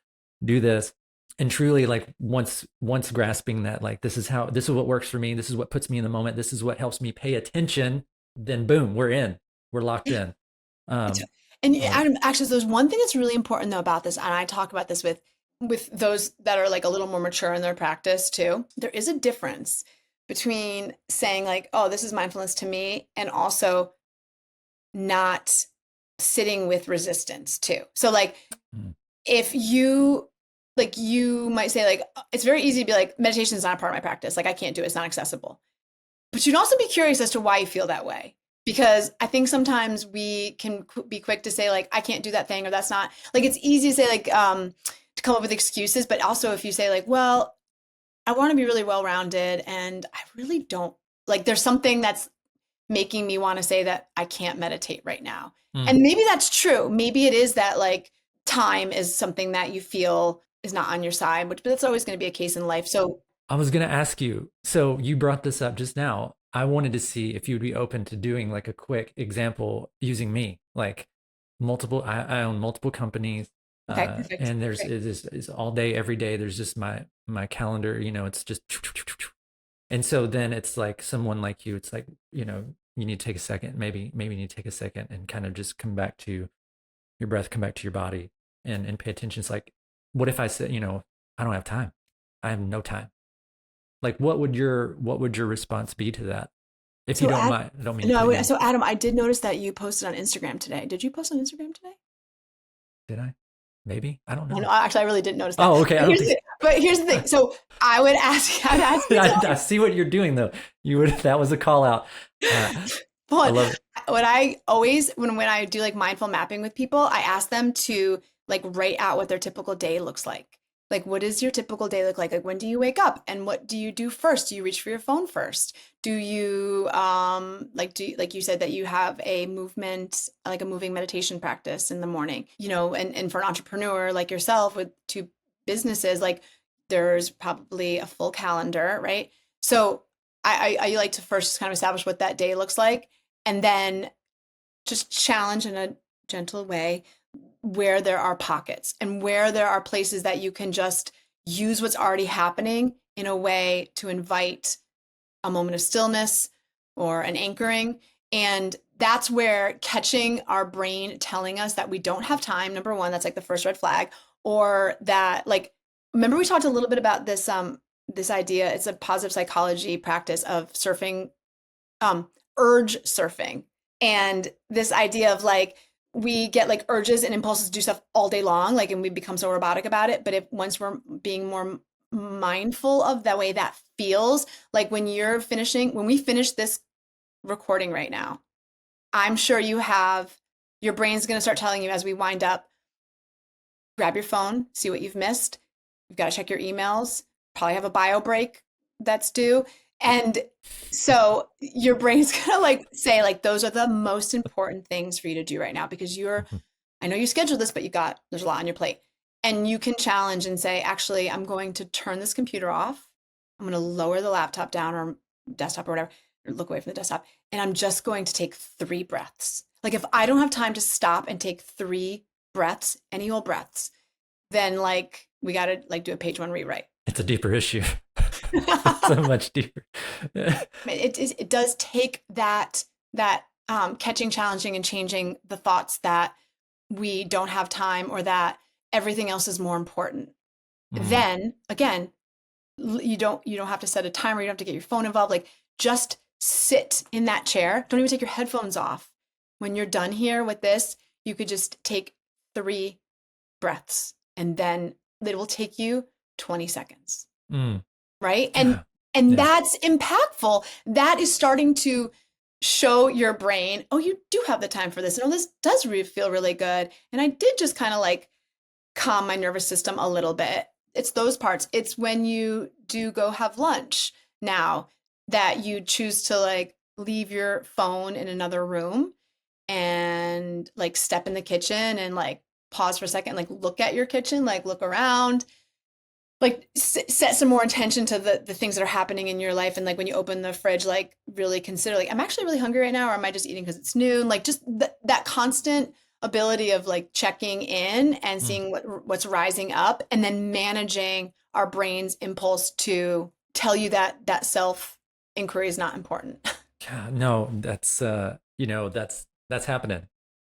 Do this. And truly, like, once grasping that, like, this is what works for me. This is what puts me in the moment. This is what helps me pay attention. Then boom, we're locked in. It's, Um, and I love it. Adam, actually, there's one thing that's really important though about this, and I talk about this with those that are like a little more mature in their practice too. There is a difference between saying like, "Oh, this is mindfulness to me," and also not sitting with resistance too. So like, Mm, if you like, you might say like, it's very easy to be like, meditation is not a part of my practice. Like, I can't do it. It's not accessible. But you'd also be curious as to why you feel that way. Because I think sometimes we can be quick to say, like, I can't do that thing, or that's not, like, it's easy to say, like, to come up with excuses. But also, if you say, like, well, I want to be really well rounded, and I really don't, like, there's something that's making me want to say that I can't meditate right now. mm. And maybe that's true. Maybe it is that, like, time is something that you feel is not on your side, which, but that's always going to be a case in life. So, I was going to ask you. So you brought this up just now. I wanted to see if you'd be open to doing like a quick example using me, like multiple. I own multiple companies, okay, perfect. and Great. it's all day, every day. There's just my calendar. It's just, and so then it's like someone like you. It's like, you need to take a second. Maybe you need to take a second and kind of just come back to your breath, come back to your body, and pay attention. It's like, what if I said, I don't have time. I have no time. Like, what would your response be to that? If you So, don't Ad, mind, I don't mean to no, cut you off. so Adam, I did notice that you posted on Instagram today. Did you post on Instagram today? Did I? Maybe. I don't Oh, no, know. actually, I really didn't notice that. Oh, okay. I don't think But here's the thing. So I'd ask so. you to I see what you're doing though. You would That was a call out. hold I on. love it. What I always, when I do like mindful mapping with people, I ask them to like write out what their typical day looks like. Like, what does your typical day look like? Like, when do you wake up? And what do you do first? Do you reach for your phone first? Do you, like you said that you have a movement, like a moving meditation practice in the morning, and for an entrepreneur like yourself with two businesses, like there's probably a full calendar, right? So I like to first kind of establish what that day looks like, and then just challenge in a gentle way where there are pockets and where there are places that you can just use what's already happening in a way to invite a moment of stillness or an anchoring. And that's where catching our brain telling us that we don't have time, number one, that's like the first red flag, or that, like, remember we talked a little bit about this idea, it's a positive psychology practice of surfing, um, urge surfing. And this idea of like, we get like urges and impulses to do stuff all day long, like, and we become so robotic about it. But if once we're being more mindful of the way that feels, like when we finish this recording right now, I'm sure your brain's going to start telling you as we wind up, grab your phone, see what you've missed. You've got to check your emails, probably have a bio break that's due. And so your brain's gonna like say, like, those are the most important things for you to do right now because I know you scheduled this, but there's a lot on your plate. And you can challenge and say, actually, I'm going to turn this computer off. I'm going to lower the laptop down or desktop or whatever, or look away from the desktop. And I'm just going to take 3 breaths. Like, if I don't have time to stop and take 3 breaths, any old breaths, then like we got to like do a page one rewrite. It's a deeper issue. It's so much deeper. It does take that catching, challenging, and changing the thoughts that we don't have time or that everything else is more important. Mm, Then again, You don't have to set a timer. You don't have to get your phone involved. Like just sit in that chair. Don't even take your headphones off. When you're done here with this, you could just take 3 breaths and then it will take you 20 seconds, Mm. right? And God. and Yeah. that's impactful. That is starting to show your brain, oh, you do have the time for this. And oh, this does feel really good. And I did just kind of like calm my nervous system a little bit. It's those parts. It's when you do go have lunch now that you choose to like leave your phone in another room and like step in the kitchen and like pause for a second, like look at your kitchen, like look around, like set some more attention to the things that are happening in your life. And like when you open the fridge, like really consider like, I'm actually really hungry right now, or am I just eating because it's noon? Like just that constant ability of like checking in and Mm. seeing what's rising up, and then managing our brain's impulse to tell you that that self inquiry is not important. God, no, that's that's happening.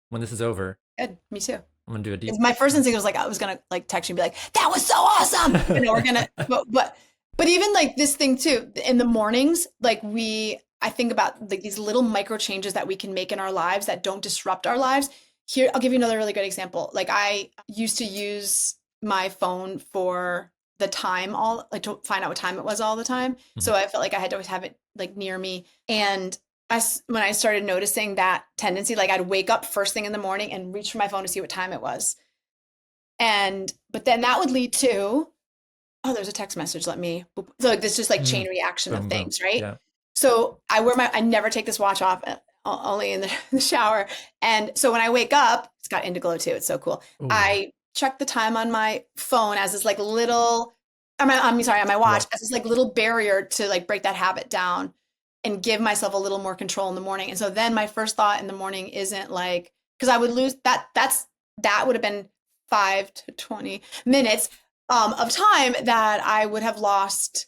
When this is over, Good, me too. I'm gonna do a deep. My first instinct was like I was gonna like text you and be like, "That was so awesome," and we're gonna. But even like this thing too in the mornings, like I think about like these little micro changes that we can make in our lives that don't disrupt our lives. Here, I'll give you another really good example. Like I used to use my phone for the time all like to find out what time it was all the time. Mhm. So I felt like I had to always have it like near me. And when I started noticing that tendency, like I'd wake up first thing in the morning and reach for my phone to see what time it was. But then that would lead to, oh, there's a text message. Let me, so like this just like chain Mm. reaction of Boom, boom. things, right? Yeah. So I never take this watch off, only in the shower. And so when I wake up, it's got indigo too. It's so cool. Oh, I check the time on my phone as this like little, I'm sorry, on my yeah. watch as this like little barrier to like break that habit down and give myself a little more control in the morning. And so then my first thought in the morning isn't like, because I would lose that would have been 5 to 20 minutes of time that I would have lost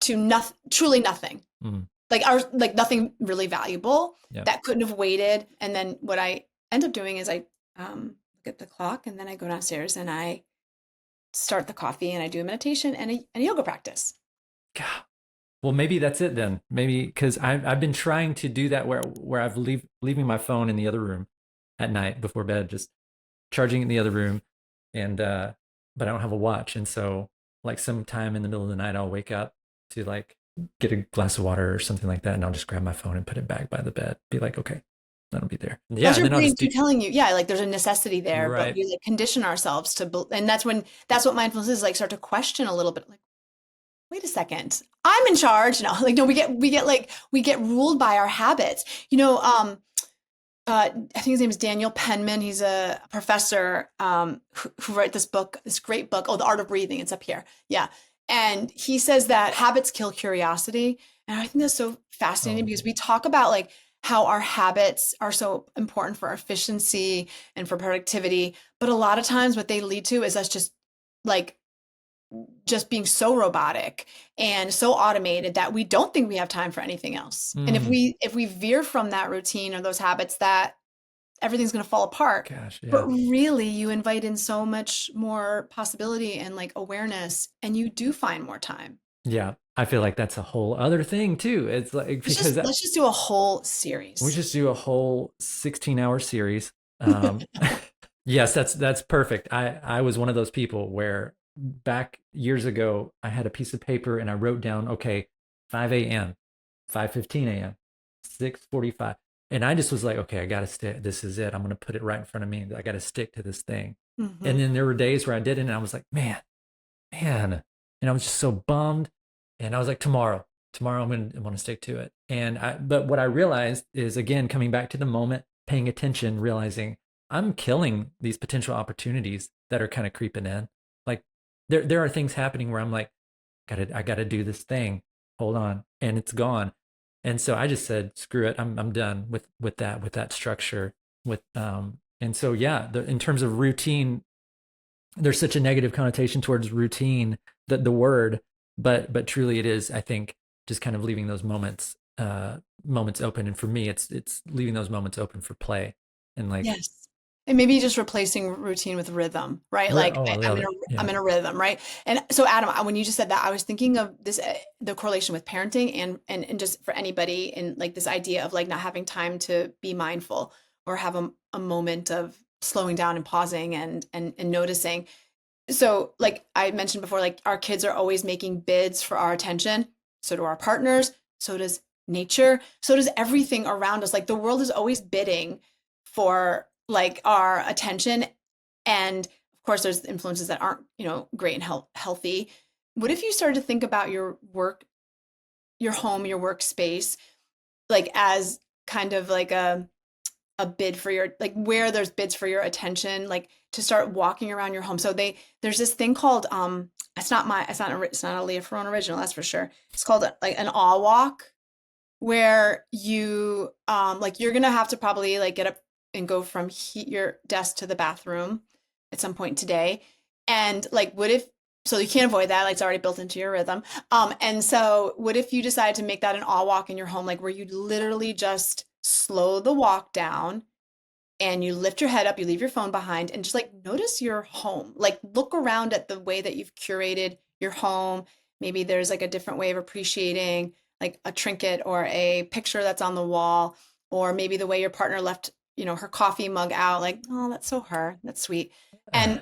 to nothing, truly nothing. Mm. Like nothing really valuable Yeah. that couldn't have waited. And then what I end up doing is I look at the clock and then I go downstairs and I start the coffee and I do a meditation and a yoga practice. God. Well, maybe that's it then. Maybe because I've been trying to do that where I've leaving my phone in the other room at night before bed, just charging in the other room, and but I don't have a watch, and so like sometime in the middle of the night I'll wake up to like get a glass of water or something like that, and I'll just grab my phone and put it back by the bed. Be like, okay, that'll be there. Yeah, That's and your then I'll brain just do too telling you, yeah, like there's a necessity there, but right. we like condition ourselves and that's what mindfulness is like, start to question a little bit, like, wait a second, I'm in charge. No, like, no, we get ruled by our habits. I think his name is Daniel Penman. He's a professor who wrote this book, this great book. Oh, The Art of Breathing. It's up here. Yeah. And he says that habits kill curiosity. And I think that's so fascinating Oh, because we talk about like how our habits are so important for efficiency and for productivity. But a lot of times what they lead to is us like just being so robotic and so automated that we don't think we have time for anything else. And mm, if we veer from that routine or those habits, that everything's going to fall apart. gosh, But yeah, really, you invite in so much more possibility and like awareness, and you do find more time. yeah. I feel like that's a whole other thing too. It's like because Let's just do a whole we series. just do a whole 16-hour series. Yes, that's perfect. I was one of those people where back years ago I had a piece of paper and I wrote down, okay, 5 a.m., 5:15 a.m., 6:45. And I just was like, okay, I gotta stick. This is it. I'm gonna put it right in front of me. I gotta stick to this thing. And Hmm. then there were days where I didn't, and I was like, man. And I was just so bummed. And I was like, tomorrow I'm gonna stick to it. But what I realized is again, coming back to the moment, paying attention, realizing I'm killing these potential opportunities that are kind of creeping in. Like there are things happening where I'm like, I gotta do this thing. Hold on. And it's gone. And so I just said, screw it. I'm done with that structure. And so yeah, in terms of routine, there's such a negative connotation towards routine, the word, but truly it is, I think, just kind of leaving those moments open. And for me, it's leaving those moments open for play and like Yes. And maybe just replacing routine with rhythm, right? Like Oh, I love it. I'm Yeah. in a rhythm, right? And so Adam, when you just said that, I was thinking of this the correlation with parenting and just for anybody in like this idea of like not having time to be mindful or have a moment of slowing down and pausing and noticing. So like I mentioned before, like our kids are always making bids for our attention. So do our partners, so does nature, so does everything around us. Like the world is always bidding for like our attention. And of course, there's influences that aren't, great and healthy. What if you started to think about your work, your home, your workspace, like as kind of like a bid for your like where there's bids for your attention, like to start walking around your home. So there's this thing called it's not a Leah Ferrone original, that's for sure. It's called like an awe walk, where you like you're gonna have to probably like get up and go from your desk to the bathroom at some point today. And like what if so you can't avoid that, like it's already built into your rhythm. And so what if you decide to make that an all walk in your home, like where you literally just slow the walk down and you lift your head up, you leave your phone behind, and just like notice your home. Like look around at the way that you've curated your home. Maybe there's like a different way of appreciating like a trinket or a picture that's on the wall, or maybe the way your partner left, her coffee mug out, like, oh, that's so her. That's sweet. And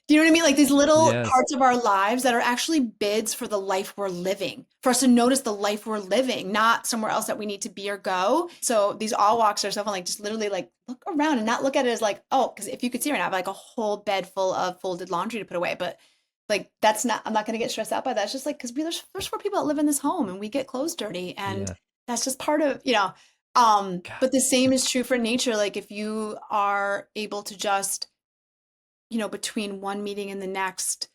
do you know what I mean? Like these little Yes. parts of our lives that are actually bids for the life we're living, for us to notice the life we're living, not somewhere else that we need to be or go. So these all walks are so fun, like just literally like look around and not look at it as like, oh, because if you could see right now, I have like a whole bed full of folded laundry to put away. But like that's not, I'm not going to get stressed out by that. It's just like, because there's four people that live in this home and we get clothes dirty. And Yeah. that's just part of, God. but the same is true for nature. Like if you are able to just, between one meeting and the next,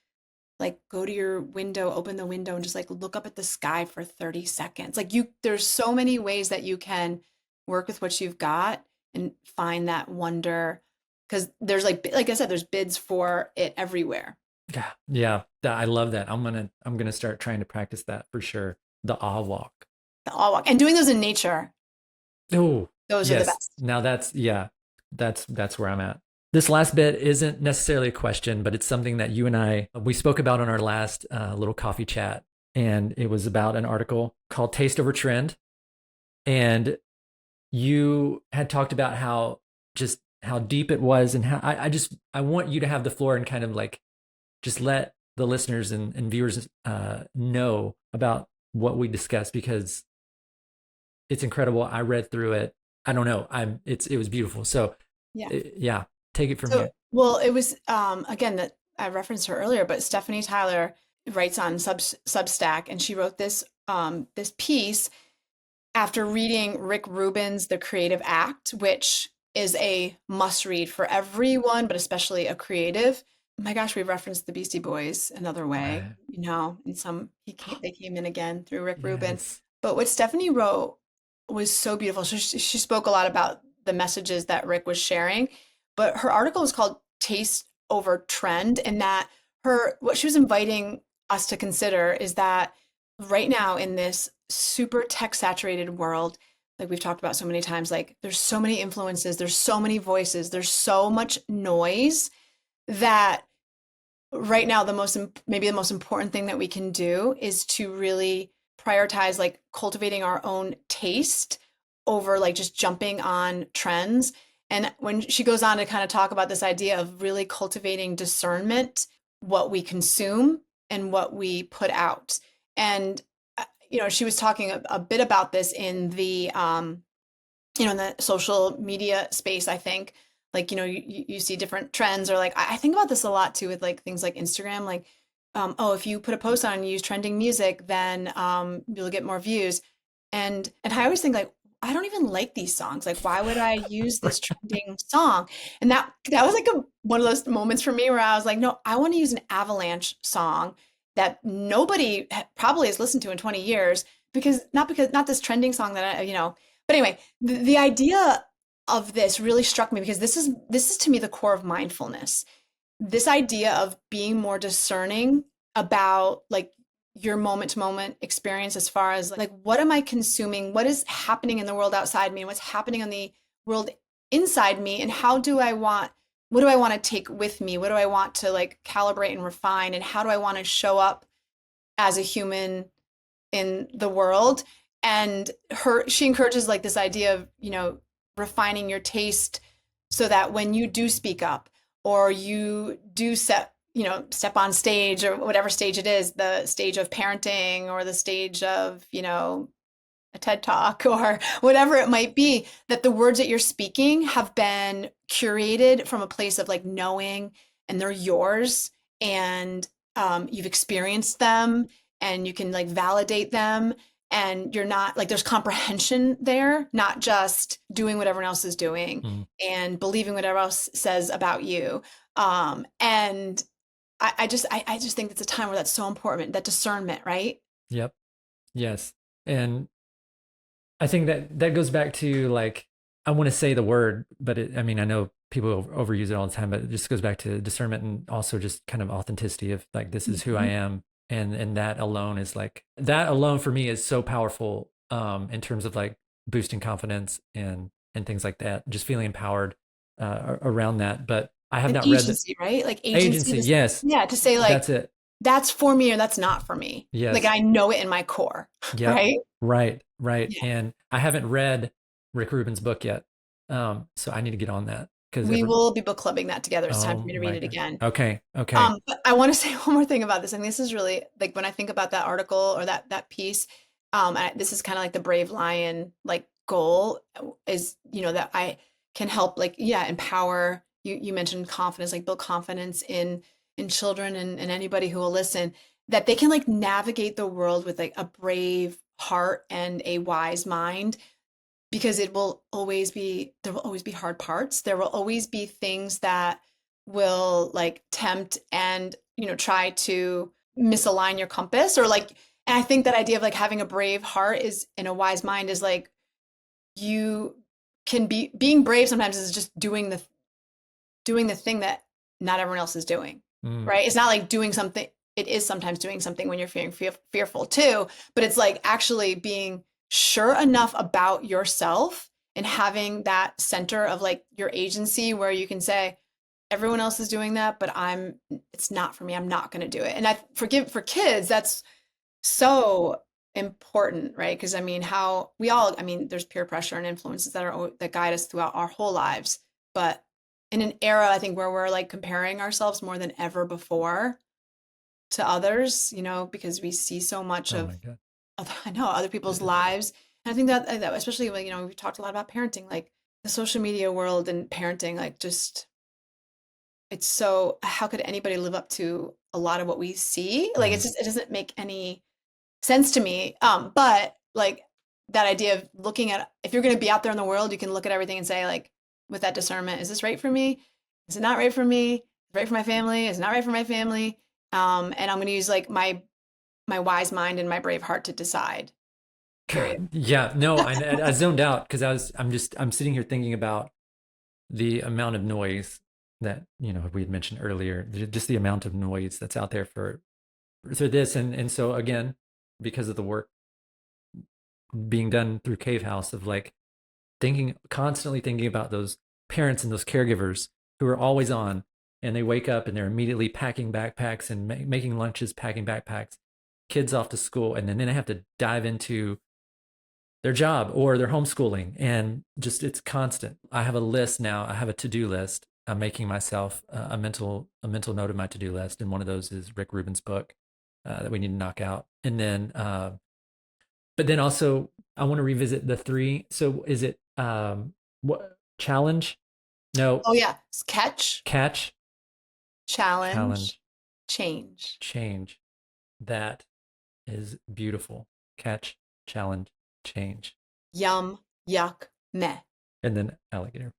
like go to your window, open the window and just like look up at the sky for 30 seconds. Like there's so many ways that you can work with what you've got and find that wonder. Cause there's like I said, there's bids for it everywhere. Yeah. Yeah. I love that. I'm gonna start trying to practice that for sure. The awe walk. The all walk and doing those in nature. Oh, Those are the yes. best. Now that's where I'm at. This last bit isn't necessarily a question, but it's something that you and I we spoke about on our last little coffee chat, and it was about an article called "Taste Over Trend," and you had talked about how deep it was, and how I want you to have the floor and kind of like just let the listeners and viewers know about what we discussed because it's incredible. I read through it. I don't know. It was beautiful. So Yeah. yeah, take it from So, here. well, it was again that I referenced her earlier, but Stephanie Tyler writes on Substack, and she wrote this piece after reading Rick Rubin's The Creative Act, which is a must read for everyone, but especially a creative. My gosh, we referenced the Beastie Boys another way, Right. in some they came in again through Rick Rubin. Yes. But what Stephanie wrote was so beautiful. So she spoke a lot about the messages that Rick was sharing, but her article was called Taste Over Trend, and that her what she was inviting us to consider is that right now in this super tech saturated world, like we've talked about so many times, like there's so many influences, there's so many voices, there's so much noise that right now maybe the most important thing that we can do is to really prioritize like cultivating our own taste over like just jumping on trends. And when she goes on to kind of talk about this idea of really cultivating discernment, what we consume and what we put out. And she was talking a bit about this in the in the social media space, I think. Like, you see different trends, or like I think about this a lot too with like things like Instagram, like oh, if you put a post on and use trending music, then you'll get more views. And I always think like, I don't even like these songs. Like, why would I use this trending song? And that was like one of those moments for me where I was like, no, I want to use an Avalanche song that nobody probably has listened to in 20 years, because not this trending song that but anyway, the idea of this really struck me, because this is to me the core of mindfulness. This idea of being more discerning about like your moment to moment experience, as far as like what am I consuming, what is happening in the world outside me, and what's happening in the world inside me, and how do I want what do I want to take with me? What do I want to like calibrate and refine? And how do I want to show up as a human in the world? And she encourages like this idea of, refining your taste so that when you do speak up or you do step on stage or whatever stage it is, the stage of parenting or the stage of, a TED talk or whatever it might be, that the words that you're speaking have been curated from a place of like knowing, and they're yours, and you've experienced them, and you can like validate them, and you're not like there's comprehension there, not just doing what everyone else is doing Mm. and believing whatever else says about you. And I just think it's a time where that's so important, that discernment, right? Yep. Yes. And I think that goes back to like, I want to say the word, but I mean, I know people overuse it all the time, but it just goes back to discernment and also just kind of authenticity of like, this is who I am. And that alone is like, that alone for me is so powerful in terms of like boosting confidence and things like that, just feeling empowered around that. But I have And not read the agency, right? Like agency, agency. Yes, yeah, to say like, that's it. that's for me or that's not for me. Like Yes. I know it in my core, Yep. right? Right. Yeah. And I haven't read Rick Rubin's book yet. So I need to get on that because We will be book clubbing that together. It's time for oh me to read my it God. again. Okay. But I want to say one more thing about this. I mean, this is really like when I think about that article or that piece, this is kind of like the brave lion like goal is, that I can help like, yeah, empower you. You mentioned confidence, like build confidence in children and anybody who will listen, that they can like navigate the world with like a brave heart and a wise mind, because there will always be hard parts. There will always be things that will like tempt and, try to misalign your compass or like, and I think that idea of like having a brave heart is in a wise mind is like you can be being brave sometimes is just doing the thing that not everyone else is doing, Mm, right? It's not like doing something. It is sometimes doing something when you're feeling fearful too, but it's like actually being sure enough about yourself and having that center of like your agency where you can say, everyone else is doing that, but it's not for me. I'm not going to do it. And for kids, that's so important, right? Because I mean, there's peer pressure and influences that guide us throughout our whole lives. But in an era, I think, where we're like comparing ourselves more than ever before to others, because we see so much oh of, my God. I know, other people's lives. And I think that especially when, we've talked a lot about parenting, like the social media world and parenting, like just, it's so, how could anybody live up to a lot of what we see? Like, Mm, it doesn't make any sense to me. But like that idea of looking at, if you're going to be out there in the world, you can look at everything and say like, with that discernment, is this right for me? Is it not right for me? Is it right for my family? Is it not right for my family? And I'm going to use like my wise mind and my brave heart to decide. Period. God, yeah, no, I zoned out because I'm sitting here thinking about the amount of noise that, we had mentioned earlier, just the amount of noise that's out there for this. And so again, because of the work being done through Cave House of like constantly thinking about those parents and those caregivers who are always on, and they wake up and they're immediately packing backpacks and making lunches, packing backpacks, kids off to school, and then they have to dive into their job or their homeschooling, and just it's constant. I have a list now. I have a to-do list. I'm making myself a mental note of my to-do list, and one of those is Rick Rubin's book that we need to knock out, and then but then also I want to revisit the three. So is it what challenge? No, Oh yeah. Catch, catch, challenge, challenge, change. change. That is beautiful. Catch, challenge, change. Yum, yuck, meh. And then alligator,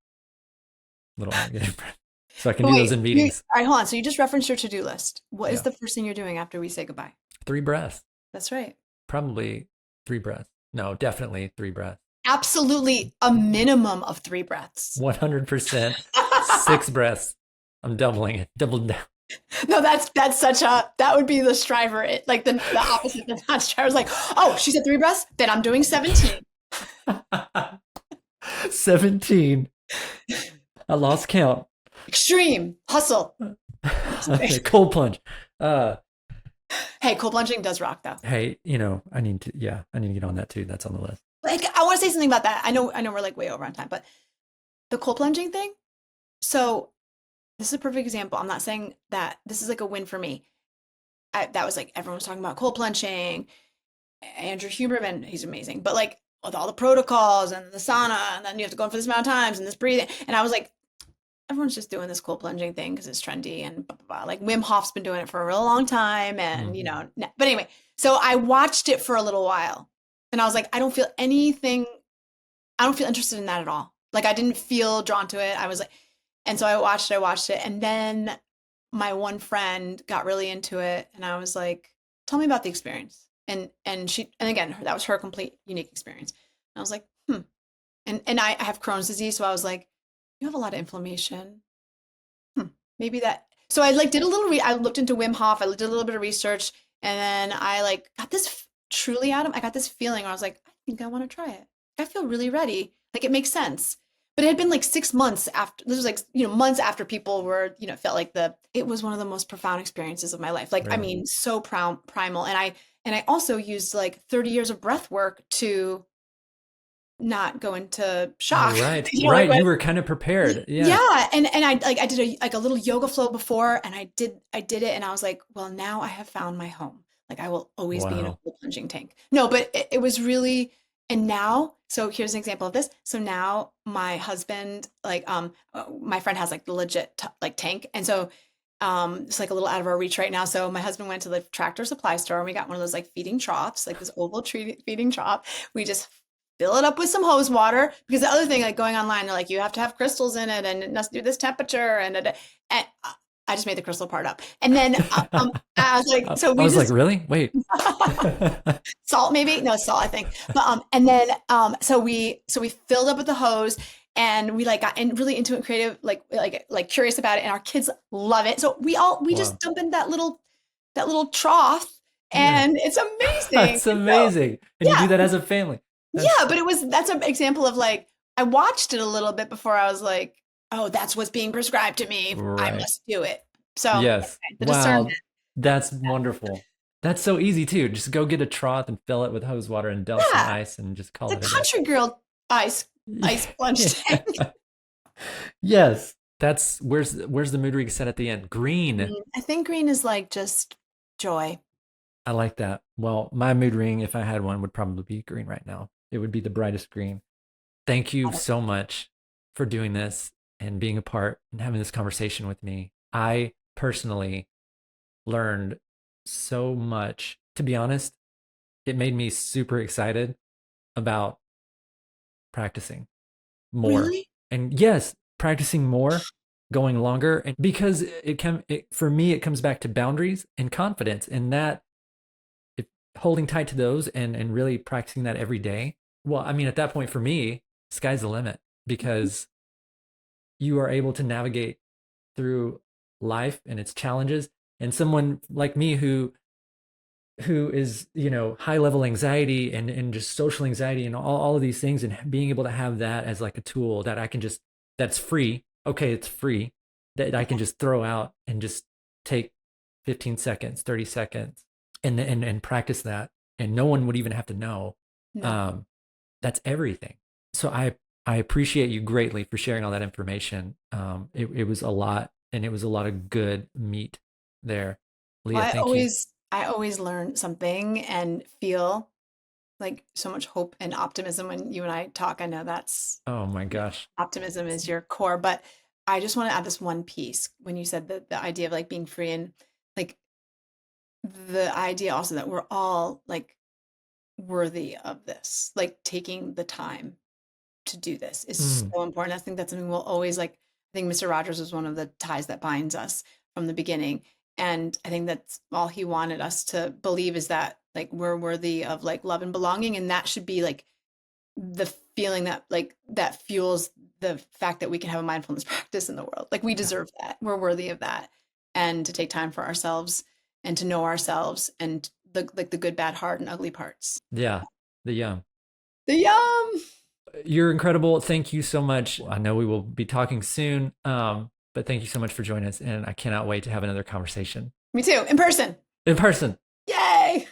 little alligator friend. So I can But do those wait, in meetings. all right, hold on. So you just referenced your to-do list. What is Yeah. the first thing you're doing after we say goodbye? 3 breaths. That's right. Probably 3 breaths. No, definitely 3 breaths. Absolutely a minimum of 3 breaths. 100%. 6 breaths. I'm doubling it. Double down. No, that's that would be the striver. Like the opposite. The non-striver is like, oh, she said 3 breaths, then I'm doing 17. 17. I lost count. Extreme hustle. Cold plunge. Uh, Hey, cold plunging does rock though. hey, I need to get on that too. That's on the list. Like, I want to say something about that. I know we're like way over on time, but the cold plunging thing. So this is a perfect example. I'm not saying that this is like a win for me. That was like everyone was talking about cold plunging. Andrew Huberman, he's amazing, but like with all the protocols and the sauna, and then you have to go in for this amount of times and this breathing, and I was like, everyone's just doing this cold plunging thing because it's trendy and blah, blah, blah. Like Wim Hof's been doing it for a real long time, and Mm, but anyway, so I watched it for a little while, and I was like, I don't feel anything. I don't feel interested in that at all. Like I didn't feel drawn to it. I was like, and so I watched it, and then my one friend got really into it, and I was like, "Tell me about the experience." And again, that was her complete unique experience. And I was like, "Hmm." And I have Crohn's disease, so I was like, "You have a lot of inflammation. Hmm, maybe that." So I like did a little. I looked into Wim Hof. I did a little bit of research, and then I like got this truly, Adam. I got this feeling where I was like, I think I want to try it. I feel really ready. Like it makes sense. But it had been like 6 months after. This was like months after people were felt like the. It was one of the most profound experiences of my life. Like I really? mean, so primal. And I also used like 30 years of breath work to not go into Oh, shock. right. Like Right. You were kind of prepared. Yeah. yeah, and I did a little yoga flow before, and I did it, and I was like, well, now I have found my home. Like I will always be in a Wow. cold plunging tank. No, but it was really, and now, so here's an example of this. So now my husband, like, my friend has like the legit like tank, and so it's like a little out of our reach right now. So my husband went to the Tractor Supply store, and we got one of those like feeding troughs, like this oval tree feeding trough. We just fill it up with some hose water, because the other thing, like going online, they're like, you have to have crystals in it and it must do this temperature, and I just made the crystal part up. And then I was like, so I we was like, just really? Wait. salt, maybe, no, salt, I think. But and then so we filled up with the hose, and we like got really into it, creative, like curious about it, and our kids love it. So we just Wow. dump in that little trough, Yeah. and it's amazing. That's And so amazing. And you do yeah, that as a family. yeah, That's but that's an example of like I watched it a little bit before I was like, oh, that's what's being prescribed to me. I right. must do it. So Yes. anyway, the discernment. Wow. That's wonderful. That's so easy too. Just go get a trough and fill it with hose water and douse some Yeah, ice and just call the it a day. country girl ice plunge tank. Yes. That's where's the mood ring set at the end? Green. Green. I think green is like just joy. I like that. Well, my mood ring, if I had one, would probably be green right now. It would be the brightest green. Thank you so much for doing this and being a part and having this conversation with me. I personally learned so much. To be honest, it made me super excited about practicing more. Really? And yes, practicing more, going longer, and because for me it comes back to boundaries and confidence, and that if holding tight to those and really practicing that every day. Well, I mean, at that point for me, sky's the limit because you are able to navigate through life and its challenges. And someone like me who is, high level anxiety and just social anxiety and all of these things, and being able to have that as like a tool that I can just, that's free. Okay, it's free, that I can just throw out and just take 15 seconds, 30 seconds and practice that. And no one would even have to know. No. Um, that's everything. So I appreciate you greatly for sharing all that information. It was a lot, and it was a lot of good meat there. Well, Leah, I thank you. always I always learn something and feel like so much hope and optimism when you and I talk. I know that's Oh my gosh. optimism is your core, but I just want to add this one piece when you said the idea of like being free, and like the idea also that we're all like worthy of this, like taking the time to do this is Mm, so important. I think that's something we'll always like. I think Mr. Rogers was one of the ties that binds us from the beginning. And I think that's all he wanted us to believe, is that like we're worthy of like love and belonging. And that should be like the feeling that like that fuels the fact that we can have a mindfulness practice in the world. Like we yeah. deserve that. We're worthy of that. And to take time for ourselves and to know ourselves and the good, bad, hard, and ugly parts. Yeah. The The yum. You're incredible. Thank you so much. I know we will be talking soon. But thank you so much for joining us. And I cannot wait to have another conversation Me too, in person. in person. Yay!